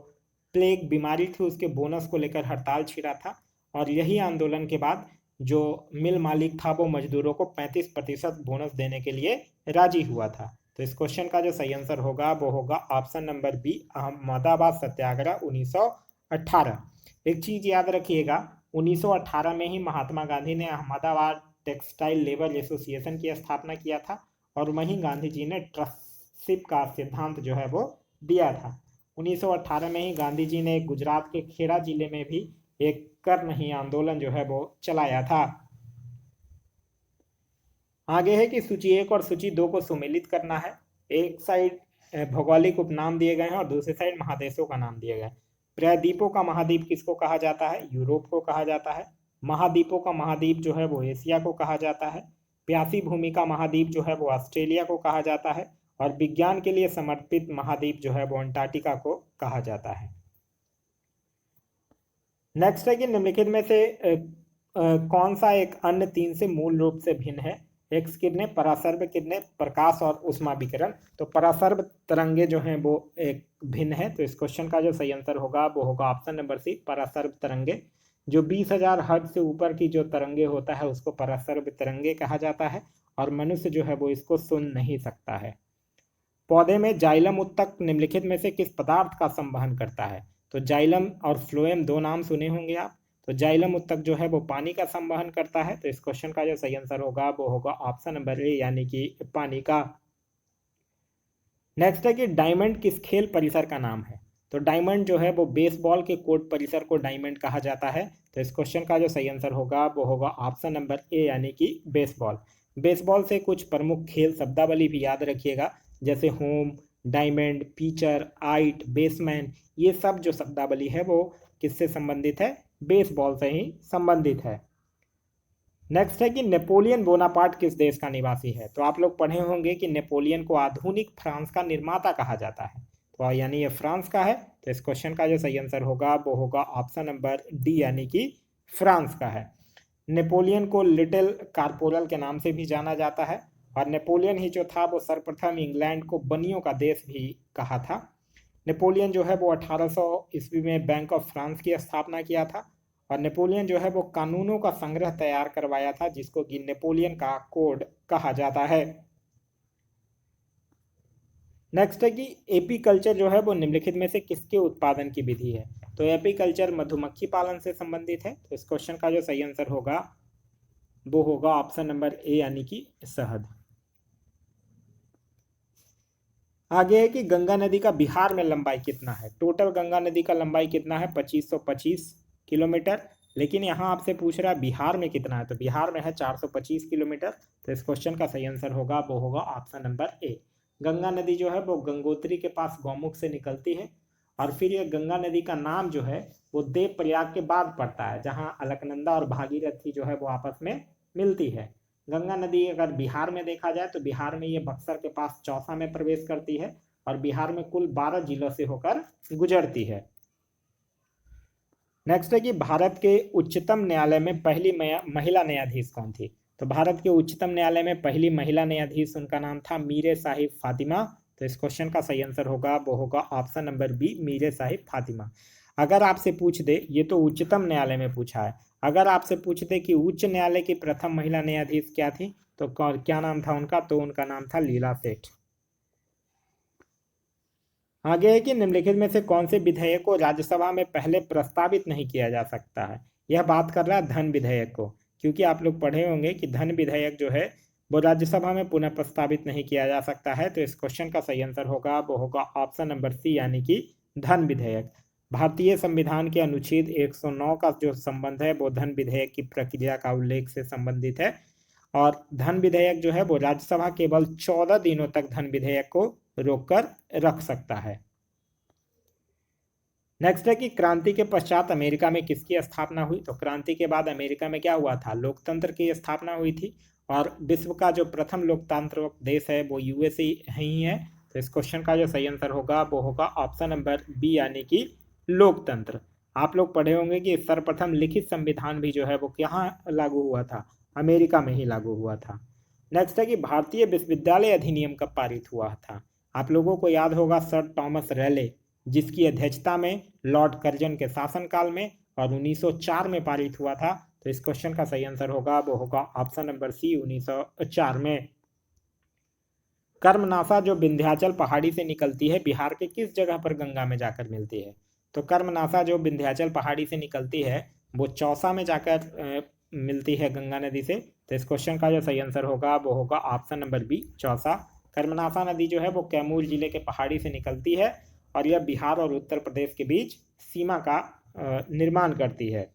प्लेग बीमारी थी उसके बोनस को लेकर हड़ताल छिड़ा था और यही आंदोलन के बाद जो मिल मालिक था वो मजदूरों को 35% बोनस देने के लिए राजी हुआ था। तो इस क्वेश्चन का जो सही आंसर होगा वो होगा ऑप्शन नंबर बी, अहमदाबाद सत्याग्रह 1918। एक चीज याद रखिएगा, 1918 में ही महात्मा गांधी ने अहमदाबाद टेक्सटाइल लेबर एसोसिएशन की स्थापना किया था और वहीं गांधी जी ने ट्रस्टशिप का सिद्धांत जो है वो दिया था। 1918 में ही गांधी जी ने गुजरात के खेड़ा जिले में भी एक कर नहीं आंदोलन जो है वो चलाया था। आगे है कि सूची 1 और सूची 2 को सुमेलित करना है। एक साइड भौगोलिक उपनाम दिए गए हैं और दूसरी साइड महादेशों का नाम दिया गया है। प्रायद्वीपों का महाद्वीप किसको कहा जाता है? यूरोप को कहा जाता है। महाद्वीपों का महाद्वीप जो है वो एशिया को कहा जाता है। प्यासी भूमि का महाद्वीप जो है वो ऑस्ट्रेलिया को कहा जाता है और विज्ञान के लिए समर्पित महाद्वीप जो है वो अंटार्कटिका को कहा जाता है। नेक्स्ट है कि निम्नलिखित में से कौन सा एक अन्य 3 से मूल रूप से भिन्न है? एक्स किरणें, परासर्व किरणें, प्रकाश और उष्मा विकिरण। तो परासर्व तरंगे जो हैं वो एक भिन्न है। तो इस क्वेश्चन का जो सही आंसर होगा वो होगा ऑप्शन नंबर सी, परासर्व तरंगे। जो 20,000 हर्ट्ज से ऊपर की जो तरंगे होता है उसको परासर्व तरंगे कहा जाता है और मनुष्य जो है वो इसको सुन नहीं सकता है। पौधे में जाइलम उत्तक निम्नलिखित में से किस पदार्थ का संवहन करता है? तो जाइलम और फ्लोएम दो नाम सुने होंगे आप। तो जाइलम उत्तक जो है वो पानी का संवहन करता है। तो इस क्वेश्चन का जो सही आंसर होगा वो होगा ऑप्शन नंबर ए यानी कि पानी का। नेक्स्ट है कि डायमंड किस खेल परिसर का नाम है? तो डायमंड जो है वो बेसबॉल के कोर्ट परिसर को डायमंड कहा जाता है। तो इस क्वेश्चन का जो सही आंसर होगा वो होगा ऑप्शन नंबर ए यानी कि बेसबॉल। बेसबॉल से कुछ प्रमुख खेल शब्दावली भी याद रखिएगा, जैसे होम, डायमंड, पिचर, आइट, बेसमैन। ये सब जो शब्दावली है वो किससे संबंधित है? बेसबॉल से ही संबंधित है। नेक्स्ट है कि नेपोलियन बोनापार्ट किस देश का निवासी है? तो आप लोग पढ़े होंगे कि नेपोलियन को आधुनिक फ्रांस का निर्माता कहा जाता है, तो यानी ये फ्रांस का है। तो इस क्वेश्चन का जो सही आंसर होगा वो होगा ऑप्शन नंबर डी यानी कि फ्रांस का है। नेपोलियन को लिटिल कारपोरल के नाम से भी जाना जाता है और नेपोलियन ही जो था वो सर्वप्रथम इंग्लैंड को बनियों का देश भी कहा था। नेपोलियन जो है वो 1800 ईस्वी में बैंक ऑफ फ्रांस की स्थापना किया था और नेपोलियन जो है वो कानूनों का संग्रह तैयार करवाया था जिसको कि नेपोलियन का कोड कहा जाता है। नेक्स्ट है कि एपीकल्चर जो है वो निम्नलिखित में से किसके उत्पादन की विधि है? तो एपीकल्चर मधुमक्खी पालन से संबंधित है। तो इस क्वेश्चन का जो सही आंसर होगा वो होगा ऑप्शन नंबर ए यानी कि शहद। आगे है कि गंगा नदी का बिहार में लंबाई कितना है? टोटल गंगा नदी का लंबाई कितना है? 2525 किलोमीटर। लेकिन यहाँ आपसे पूछ रहा है बिहार में कितना है, तो बिहार में है 425 किलोमीटर। तो इस क्वेश्चन का सही आंसर होगा वो होगा ऑप्शन नंबर ए। गंगा नदी जो है वो गंगोत्री के पास गौमुख से निकलती है और फिर ये गंगा नदी का नाम जो है वो देव प्रयाग के बाद पड़ता है, जहाँ अलकनंदा और भागीरथी जो है वो आपस में मिलती है। गंगा नदी अगर बिहार में देखा जाए तो बिहार में ये बक्सर के पास चौसा में प्रवेश करती है और बिहार में कुल 12 जिलों से होकर गुजरती है। नेक्स्ट है कि भारत के उच्चतम न्यायालय में पहली महिला न्यायाधीश कौन थी? तो भारत के उच्चतम न्यायालय में पहली महिला न्यायाधीश, उनका नाम था मीरे साहिब फातिमा। तो इस क्वेश्चन का सही आंसर होगा वो होगा ऑप्शन नंबर बी, मीरे साहिब फातिमा। अगर आपसे पूछ दे, ये तो उच्चतम न्यायालय में पूछा है, अगर आपसे पूछ दे कि उच्च न्यायालय की प्रथम महिला न्यायाधीश क्या थी, तो क्या नाम था उनका, तो उनका नाम था लीला सेठ। आगे है कि निम्नलिखित में से कौन से विधेयक को राज्यसभा में पहले प्रस्तावित नहीं किया जा सकता है। यह बात कर रहा है धन विधेयक को, क्योंकि आप लोग पढ़े होंगे कि धन विधेयक जो है वो राज्यसभा में पुनः प्रस्तावित नहीं किया जा सकता है। तो इस क्वेश्चन का सही आंसर होगा वो होगा ऑप्शन नंबर सी, यानी कि धन विधेयक। भारतीय संविधान के अनुच्छेद 109 का जो संबंध है वो धन विधेयक की प्रक्रिया का उल्लेख से संबंधित है, और धन विधेयक जो है वो राज्यसभा केवल 14 दिनों तक धन विधेयक को रोककर रख सकता है। नेक्स्ट है कि क्रांति के पश्चात अमेरिका में किसकी स्थापना हुई। तो क्रांति के बाद अमेरिका में क्या हुआ था, लोकतंत्र की स्थापना हुई थी, और विश्व का जो प्रथम लोकतांत्रिक देश है वो यूएसए ही है। तो इस क्वेश्चन का जो सही आंसर होगा वो होगा ऑप्शन नंबर बी, यानी कि लोकतंत्र। आप लोग पढ़े होंगे कि सर्वप्रथम लिखित संविधान भी जो है वो कहाँ लागू हुआ था, अमेरिका में ही लागू हुआ था। नेक्स्ट है कि भारतीय विश्वविद्यालय अधिनियम कब पारित हुआ था। आप लोगों को याद होगा सर थॉमस रैले, जिसकी अध्यक्षता में लॉर्ड कर्जन के शासनकाल में, और 1904 में पारित हुआ था। तो इस क्वेश्चन का सही आंसर होगा वो होगा ऑप्शन नंबर सी, 1904 में। कर्मनाशा जो विंध्याचल पहाड़ी से निकलती है, बिहार के किस जगह पर गंगा में जाकर मिलती है। तो कर्मनाशा जो विंध्याचल पहाड़ी से निकलती है वो चौसा में जाकर मिलती है गंगा नदी से। तो इस क्वेश्चन का जो सही आंसर होगा वो होगा option number B, Chausa. Karmanasha नदी जो है वो कैमूर जिले के पहाड़ी से निकलती है, और यह बिहार और उत्तर प्रदेश के बीच सीमा का निर्माण करती है।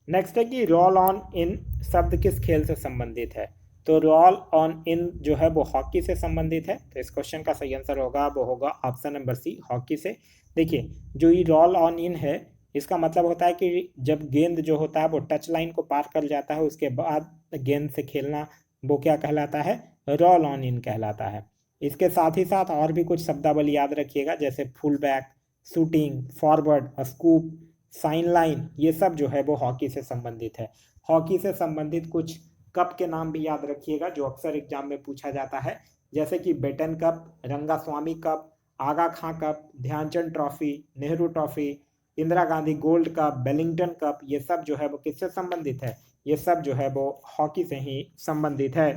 नेक्स्ट है कि रोल ऑन इन शब्द किस खेल से संबंधित है। तो रोल ऑन इन जो है वो हॉकी से संबंधित है। तो इस क्वेश्चन का सही आंसर होगा वो होगा ऑप्शन नंबर सी, हॉकी से। देखिए, जो ये रोल ऑन इन है, इसका मतलब होता है कि जब गेंद जो होता है वो टच लाइन को पार कर जाता है, उसके बाद गेंद से खेलना, वो क्या कहलाता है, रोल ऑन इन कहलाता है। इसके साथ ही साथ और भी कुछ शब्दावली याद रखिएगा, जैसे full back, shooting, forward, scoop, sign line, ये सब जो है वो हॉकी से संबंधित है। हॉकी से संबंधित कुछ कप के नाम भी याद रखिएगा जो अक्सर एग्जाम में पूछा जाता है, जैसे कि Beighton cup, Rangaswamy cup, Aga Khan cup, Dhyanchand trophy, Nehru trophy, Indira Gandhi gold cup, Bellington cup, ये सब जो है वो किससे संबंधित है, ये सब जो है वो हॉकी से ही संबंधित है।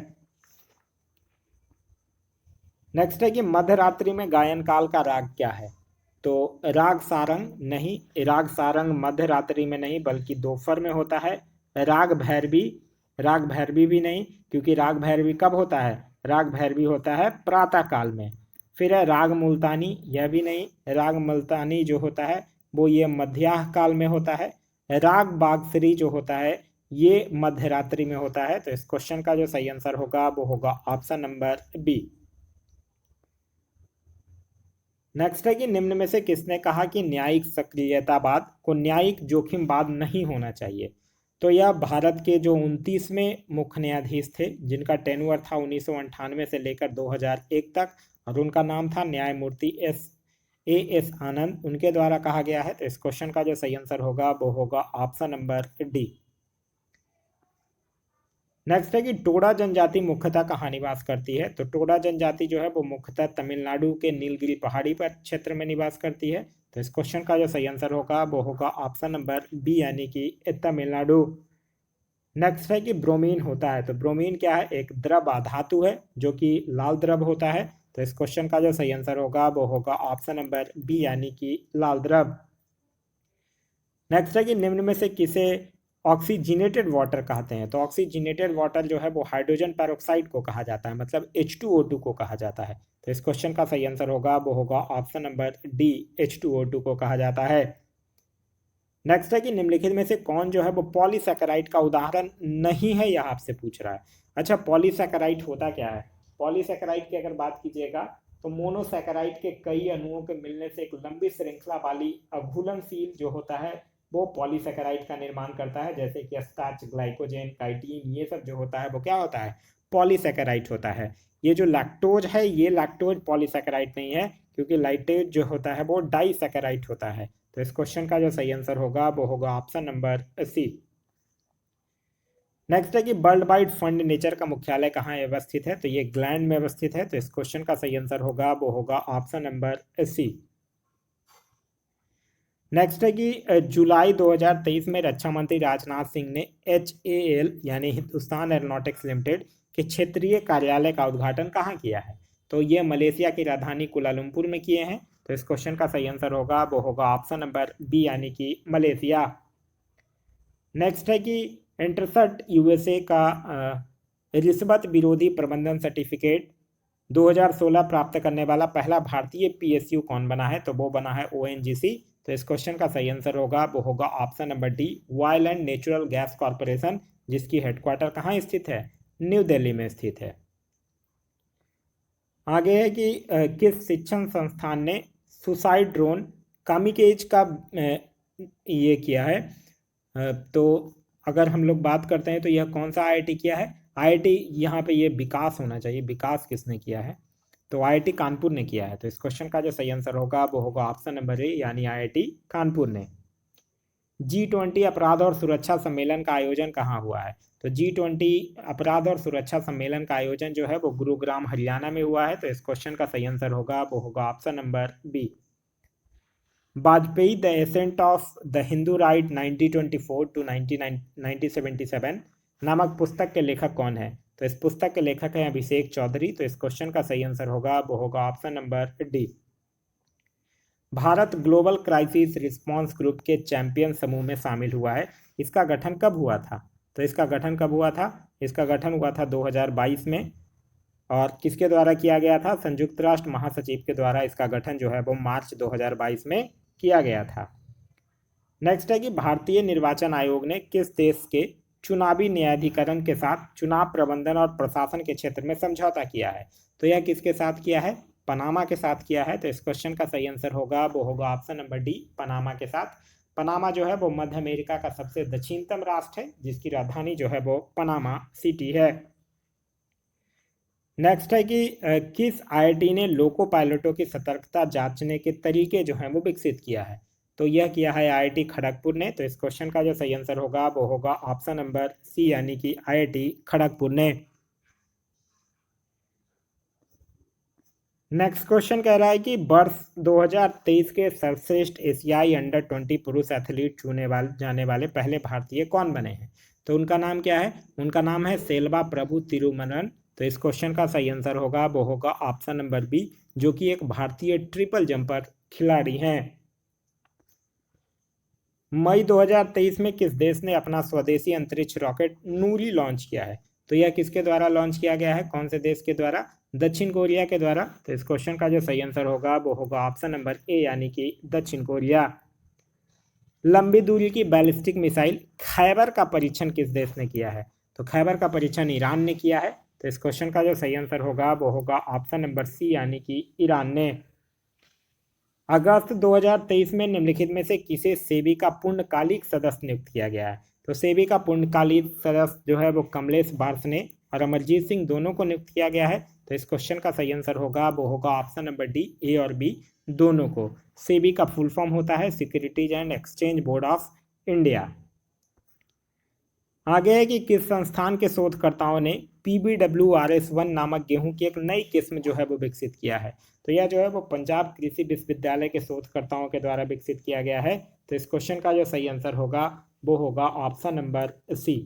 नेक्स्ट है कि मध्यरात्रि में गायन काल का राग क्या है। तो राग सारंग नहीं, राग सारंग मध्य रात्रि में नहीं बल्कि दोपहर में होता है। राग भैरवी, राग भैरवी भी नहीं, क्योंकि राग भैरवी कब होता है, राग भैरवी होता है प्रातः काल में। फिर है राग मुल्तानी, यह भी नहीं, राग मुल्तानी जो होता है वो ये मध्याह्न काल में होता है। राग बागसरी जो होता है ये मध्य रात्रि में होता है। तो इस क्वेश्चन का जो सही आंसर होगा वो होगा ऑप्शन नंबर बी। नेक्स्ट है कि निम्न में से किसने कहा कि न्यायिक सक्रियतावाद को न्यायिक जोखिमवाद नहीं होना चाहिए। तो यह भारत के जो 29वें मुख्य न्यायाधीश थे, जिनका टेन्योर था 1998 से लेकर 2001 तक, और उनका नाम था न्यायमूर्ति एस आनंद, उनके द्वारा कहा गया है। तो इस क्वेश्चन का जो सही आंसर होगा वो होगा ऑप्शन नंबर डी। नेक्स्ट है कि टोडा जनजाति मुख्यतः कहाँ निवास करती है। तो टोडा जनजाति जो है वो मुख्यतः तमिलनाडु के नीलगिरी पहाड़ी पर क्षेत्र में निवास करती है। तो इस क्वेश्चन का जो सही आंसर होगा वो होगा ऑप्शन नंबर बी, यानी कि तमिलनाडु। नेक्स्ट है कि ब्रोमीन होता है। तो ब्रोमीन क्या है, एक द्रव धातु है जो कि लाल द्रव होता है। तो इस क्वेश्चन का जो सही आंसर होगा वो होगा ऑप्शन नंबर बी, यानी कि लाल द्रव। नेक्स्ट है कि निम्न में से किसे ऑक्सीजनेटेड वाटर कहते हैं। तो ऑक्सीजनेटेड वाटर जो है वो हाइड्रोजन पेरोक्साइड को कहा जाता है, मतलब H2O2 को कहा जाता है। तो इस क्वेश्चन का सही आंसर होगा वो होगा ऑप्शन नंबर डी, H2O2 को कहा जाता है। नेक्स्ट है कि निम्नलिखित में से कौन जो है वो पॉलीसैकेराइड का उदाहरण नहीं है, यह आपसे पूछ रहा है। अच्छा, पॉलीसैकेराइड होता क्या है। पॉलीसैकेराइड की अगर बात कीजिएगा तो मोनोसैकेराइड के कई अणुओं के मिलने से एक लंबी श्रृंखला वाली अघुलनशील जो होता है वो पॉलीसैकेराइड का निर्माण करता है, जैसे कि स्टार्च, ग्लाइकोजेन, काइटिन, ये सब जो होता है वो क्या होता है, पॉलीसैकेराइड होता है। ये जो लैक्टोज है ये लैक्टोज पॉलीसैकेराइड नहीं है, क्योंकि लाइटेज जो होता है वो डाइसैकेराइड होता है। तो इस क्वेश्चन का जो सही आंसर होगा वो होगा ऑप्शन नंबर सी। नेक्स्ट है कि वर्ल्ड वाइड फंड नेचर का मुख्यालय कहाँ अवस्थित है, तो ये इंग्लैंड में अवस्थित है। तो इस क्वेश्चन का सही आंसर होगा वो होगा ऑप्शन नंबर सी। नेक्स्ट है कि जुलाई 2023 में रक्षा मंत्री राजनाथ सिंह ने HAL यानी हिंदुस्तान एरोनॉटिक्स लिमिटेड के क्षेत्रीय कार्यालय का उद्घाटन कहाँ किया है, तो ये मलेशिया की राजधानी कुलालंपुर में किए हैं। तो इस क्वेश्चन का सही आंसर होगा वो होगा ऑप्शन नंबर बी यानी कि मलेशिया। नेक्स्ट है कि इंटरसेप्ट USA का रिश्वत विरोधी प्रबंधन सर्टिफिकेट 2016 प्राप्त करने वाला पहला भारतीय PSU कौन बना है, तो वो बना है ONGC। तो इस क्वेश्चन का सही आंसर होगा वो होगा option number D oil and natural gas corporation, जिसकी हेडक्वार्टर कहाँ स्थित है, न्यू दिल्ली में स्थित है। आगे है कि किस शिक्षण संस्थान ने सुसाइड ड्रोन कामिकेज का ये किया है, तो अगर हम लोग बात करते हैं तो यह कौन सा IIT किया है, IIT यहाँ पे ये विकास होना चाहिए, विकास किसने किया है, तो IIT कानपुर ने किया है। तो इस क्वेश्चन का जो सही आंसर होगा वो होगा ऑप्शन नंबर ए यानी IIT कानपुर ने। G20 अपराध और सुरक्षा सम्मेलन का आयोजन कहाँ हुआ है, तो G20 अपराध और सुरक्षा सम्मेलन का आयोजन जो है वो गुरुग्राम हरियाणा में हुआ है। तो इस क्वेश्चन का सही आंसर होगा वो होगा option number B. Vajpayee the ascent of the Hindu right 1924 to 1977 नामक पुस्तक के लेखक कौन है, तो इस पुस्तक के लेखक हैं अभिषेक चौधरी। तो इस क्वेश्चन का सही आंसर होगा वो होगा option number D. Bharat global crisis response group के चैंपियन समूह में शामिल हुआ है, इसका गठन कब हुआ था, तो इसका गठन कब हुआ था, इसका गठन हुआ था 2022 में। और किसके द्वारा किया गया था, संयुक्त राष्ट्र महासचिव के द्वारा इसका गठन जो है वो मार्च 2022 में किया गया था। नेक्स्ट है कि भारतीय निर्वाचन आयोग ने किस देश के चुनावी न्यायाधिकरण के साथ चुनाव प्रबंधन और प्रशासन के क्षेत्र में समझौता किया है, तो यह किसके साथ किया है, पनामा के साथ किया है। तो इस क्वेश्चन का सही आंसर होगा वो होगा ऑप्शन नंबर डी पनामा के साथ। पनामा जो है वो मध्य अमेरिका का सबसे दक्षिणतम राष्ट्र है, जिसकी राजधानी जो है वो पनामा सिटी है। नेक्स्ट है कि किस IIT ने लोको पायलटों की सतर्कता जांचने के तरीके जो हैं वो विकसित किया है, तो यह किया है IIT खड़गपुर ने। तो इस क्वेश्चन का जो सही आंसर होगा वो होगा ऑप्शन नंबर सी यानी कि IIT खड़गपुर ने। नेक्स्ट क्वेश्चन कह रहा है कि वर्ष 2023 के सर्वश्रेष्ठ एशियाई अंडर 20 पुरुष एथलीट चुने जाने वाले पहले भारतीय कौन बने हैं, तो उनका नाम क्या है, उनका नाम है सेल्वा प्रभु तिरुमनन। तो इस क्वेश्चन का सही आंसर होगा वो होगा ऑप्शन नंबर बी, जो कि एक भारतीय ट्रिपल जंपर खिलाड़ी हैं। मई 2023 में किस देश ने अपना स्वदेशी अंतरिक्ष रॉकेट नूरी लॉन्च किया है, तो यह किसके द्वारा लॉन्च किया गया है, कौन से देश के द्वारा, दक्षिण कोरिया के द्वारा। तो इस क्वेश्चन का जो सही आंसर होगा वो होगा ऑप्शन नंबर ए यानी कि दक्षिण कोरिया। लंबी दूरी की बैलिस्टिक मिसाइल खैबर का परीक्षण किस देश ने किया है, तो खैबर का परीक्षण ईरान ने किया है। तो इस क्वेश्चन का जो सही आंसर होगा वो होगा ऑप्शन नंबर सी यानी कि ईरान ने। अगस्त 2023 में निम्नलिखित में से किसे सेबी का पूर्णकालिक सदस्य नियुक्त किया गया है, तो सेबी का पूर्णकालिक सदस्य जो है वो कमलेश बार्स ने और अमरजीत सिंह दोनों को नियुक्त किया गया है। तो इस क्वेश्चन का सही आंसर होगा वो होगा ऑप्शन नंबर डी ए और बी दोनों को। सेबी का फुल फॉर्म होता है securities and exchange board of India. आगे है कि किस संस्थान के शोधकर्ताओं ने PBWRS1 नामक गेहूं की एक नई किस्म जो है वो विकसित किया है, तो यह जो है वो पंजाब कृषि विश्वविद्यालय के शोधकर्ताओं के द्वारा विकसित किया गया है। तो इस क्वेश्चन का जो सही आंसर होगा वो होगा ऑप्शन नंबर सी।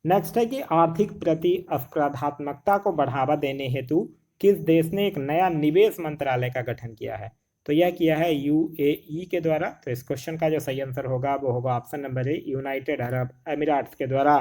नेक्स्ट है कि आर्थिक प्रतिस्पर्धात्मकता को बढ़ावा देने हेतु किस देश ने एक नया निवेश मंत्रालय का गठन किया है, तो यह किया है UAE के द्वारा। तो इस क्वेश्चन का जो सही आंसर होगा वो होगा option number A United Arab अमीरात के द्वारा।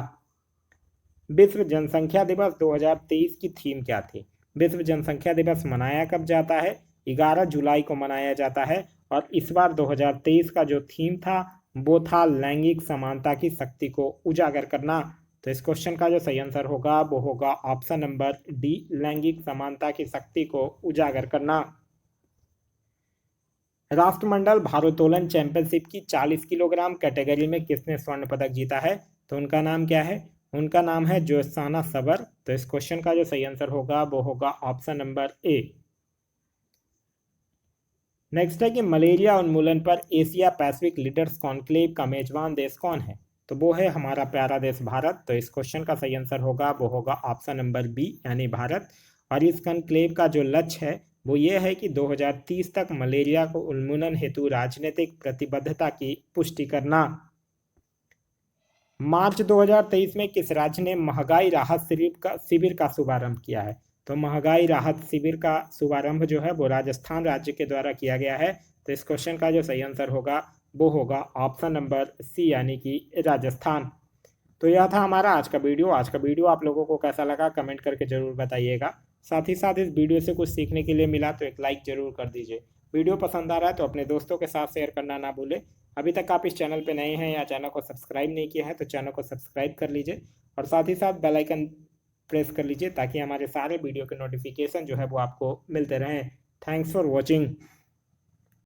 विश्व जनसंख्या दिवस 2023 की थीम क्या थी, विश्व जनसंख्या दिवस मनाया कब जाता है, 11 जुलाई को मनाया जाता है। और इस बार 2023 का जो थीम था वो था लैंगिक समानता की शक्ति को उजागर करना। तो इस क्वेश्चन का जो सही आंसर होगा वो होगा ऑप्शन नंबर डी लैंगिक समानता की शक्ति को उजागर करना। राष्ट्रमंडल भारोत्तोलन चैंपियनशिप की 40 किलोग्राम कैटेगरी में किसने स्वर्ण पदक जीता है, तो उनका नाम क्या है, उनका नाम है ज्योत्साना सबर। तो इस क्वेश्चन का जो सही आंसर होगा वो होगा ऑप्शन नंबर ए। नेक्स्ट है कि मलेरिया उन्मूलन पर एशिया पैसिफिक लीडर्स कॉन्क्लेव का मेजबान देश कौन है? तो वो है हमारा प्यारा देश भारत। तो इस क्वेश्चन का सही आंसर होगा वो होगा ऑप्शन नंबर बी यानी भारत। और इस कॉन्क्लेव का जो लक्ष्य है वो ये है कि 2030 तक मलेरिया को उन्मूलन हेतु राजनीतिक प्रतिबद्धता की पुष्टि करना। मार्च 2023 में किस राज्य ने महंगाई राहत शिविर का शुभारंभ किया है? तो महंगाई राहत शिविर का शुभारंभ जो है वो राजस्थान राज्य के द्वारा किया गया है। तो इस क्वेश्चन का जो सही आंसर होगा वो होगा ऑप्शन नंबर सी यानी कि राजस्थान। तो यह था हमारा आज का वीडियो। आज का वीडियो आप लोगों को कैसा लगा कमेंट करके ज़रूर बताइएगा। साथ ही साथ इस वीडियो से कुछ सीखने के लिए मिला तो एक लाइक ज़रूर कर दीजिए। वीडियो पसंद आ रहा है तो अपने दोस्तों के साथ शेयर करना ना भूलें। अभी तक आप इस चैनल पे नए हैं या चैनल को सब्सक्राइब नहीं किया है तो चैनल को सब्सक्राइब कर लीजिए और साथ ही साथ बेल आइकन प्रेस कर लीजिए ताकि हमारे सारे वीडियो के नोटिफिकेशन जो है वो आपको मिलते रहें। Thanks for watching.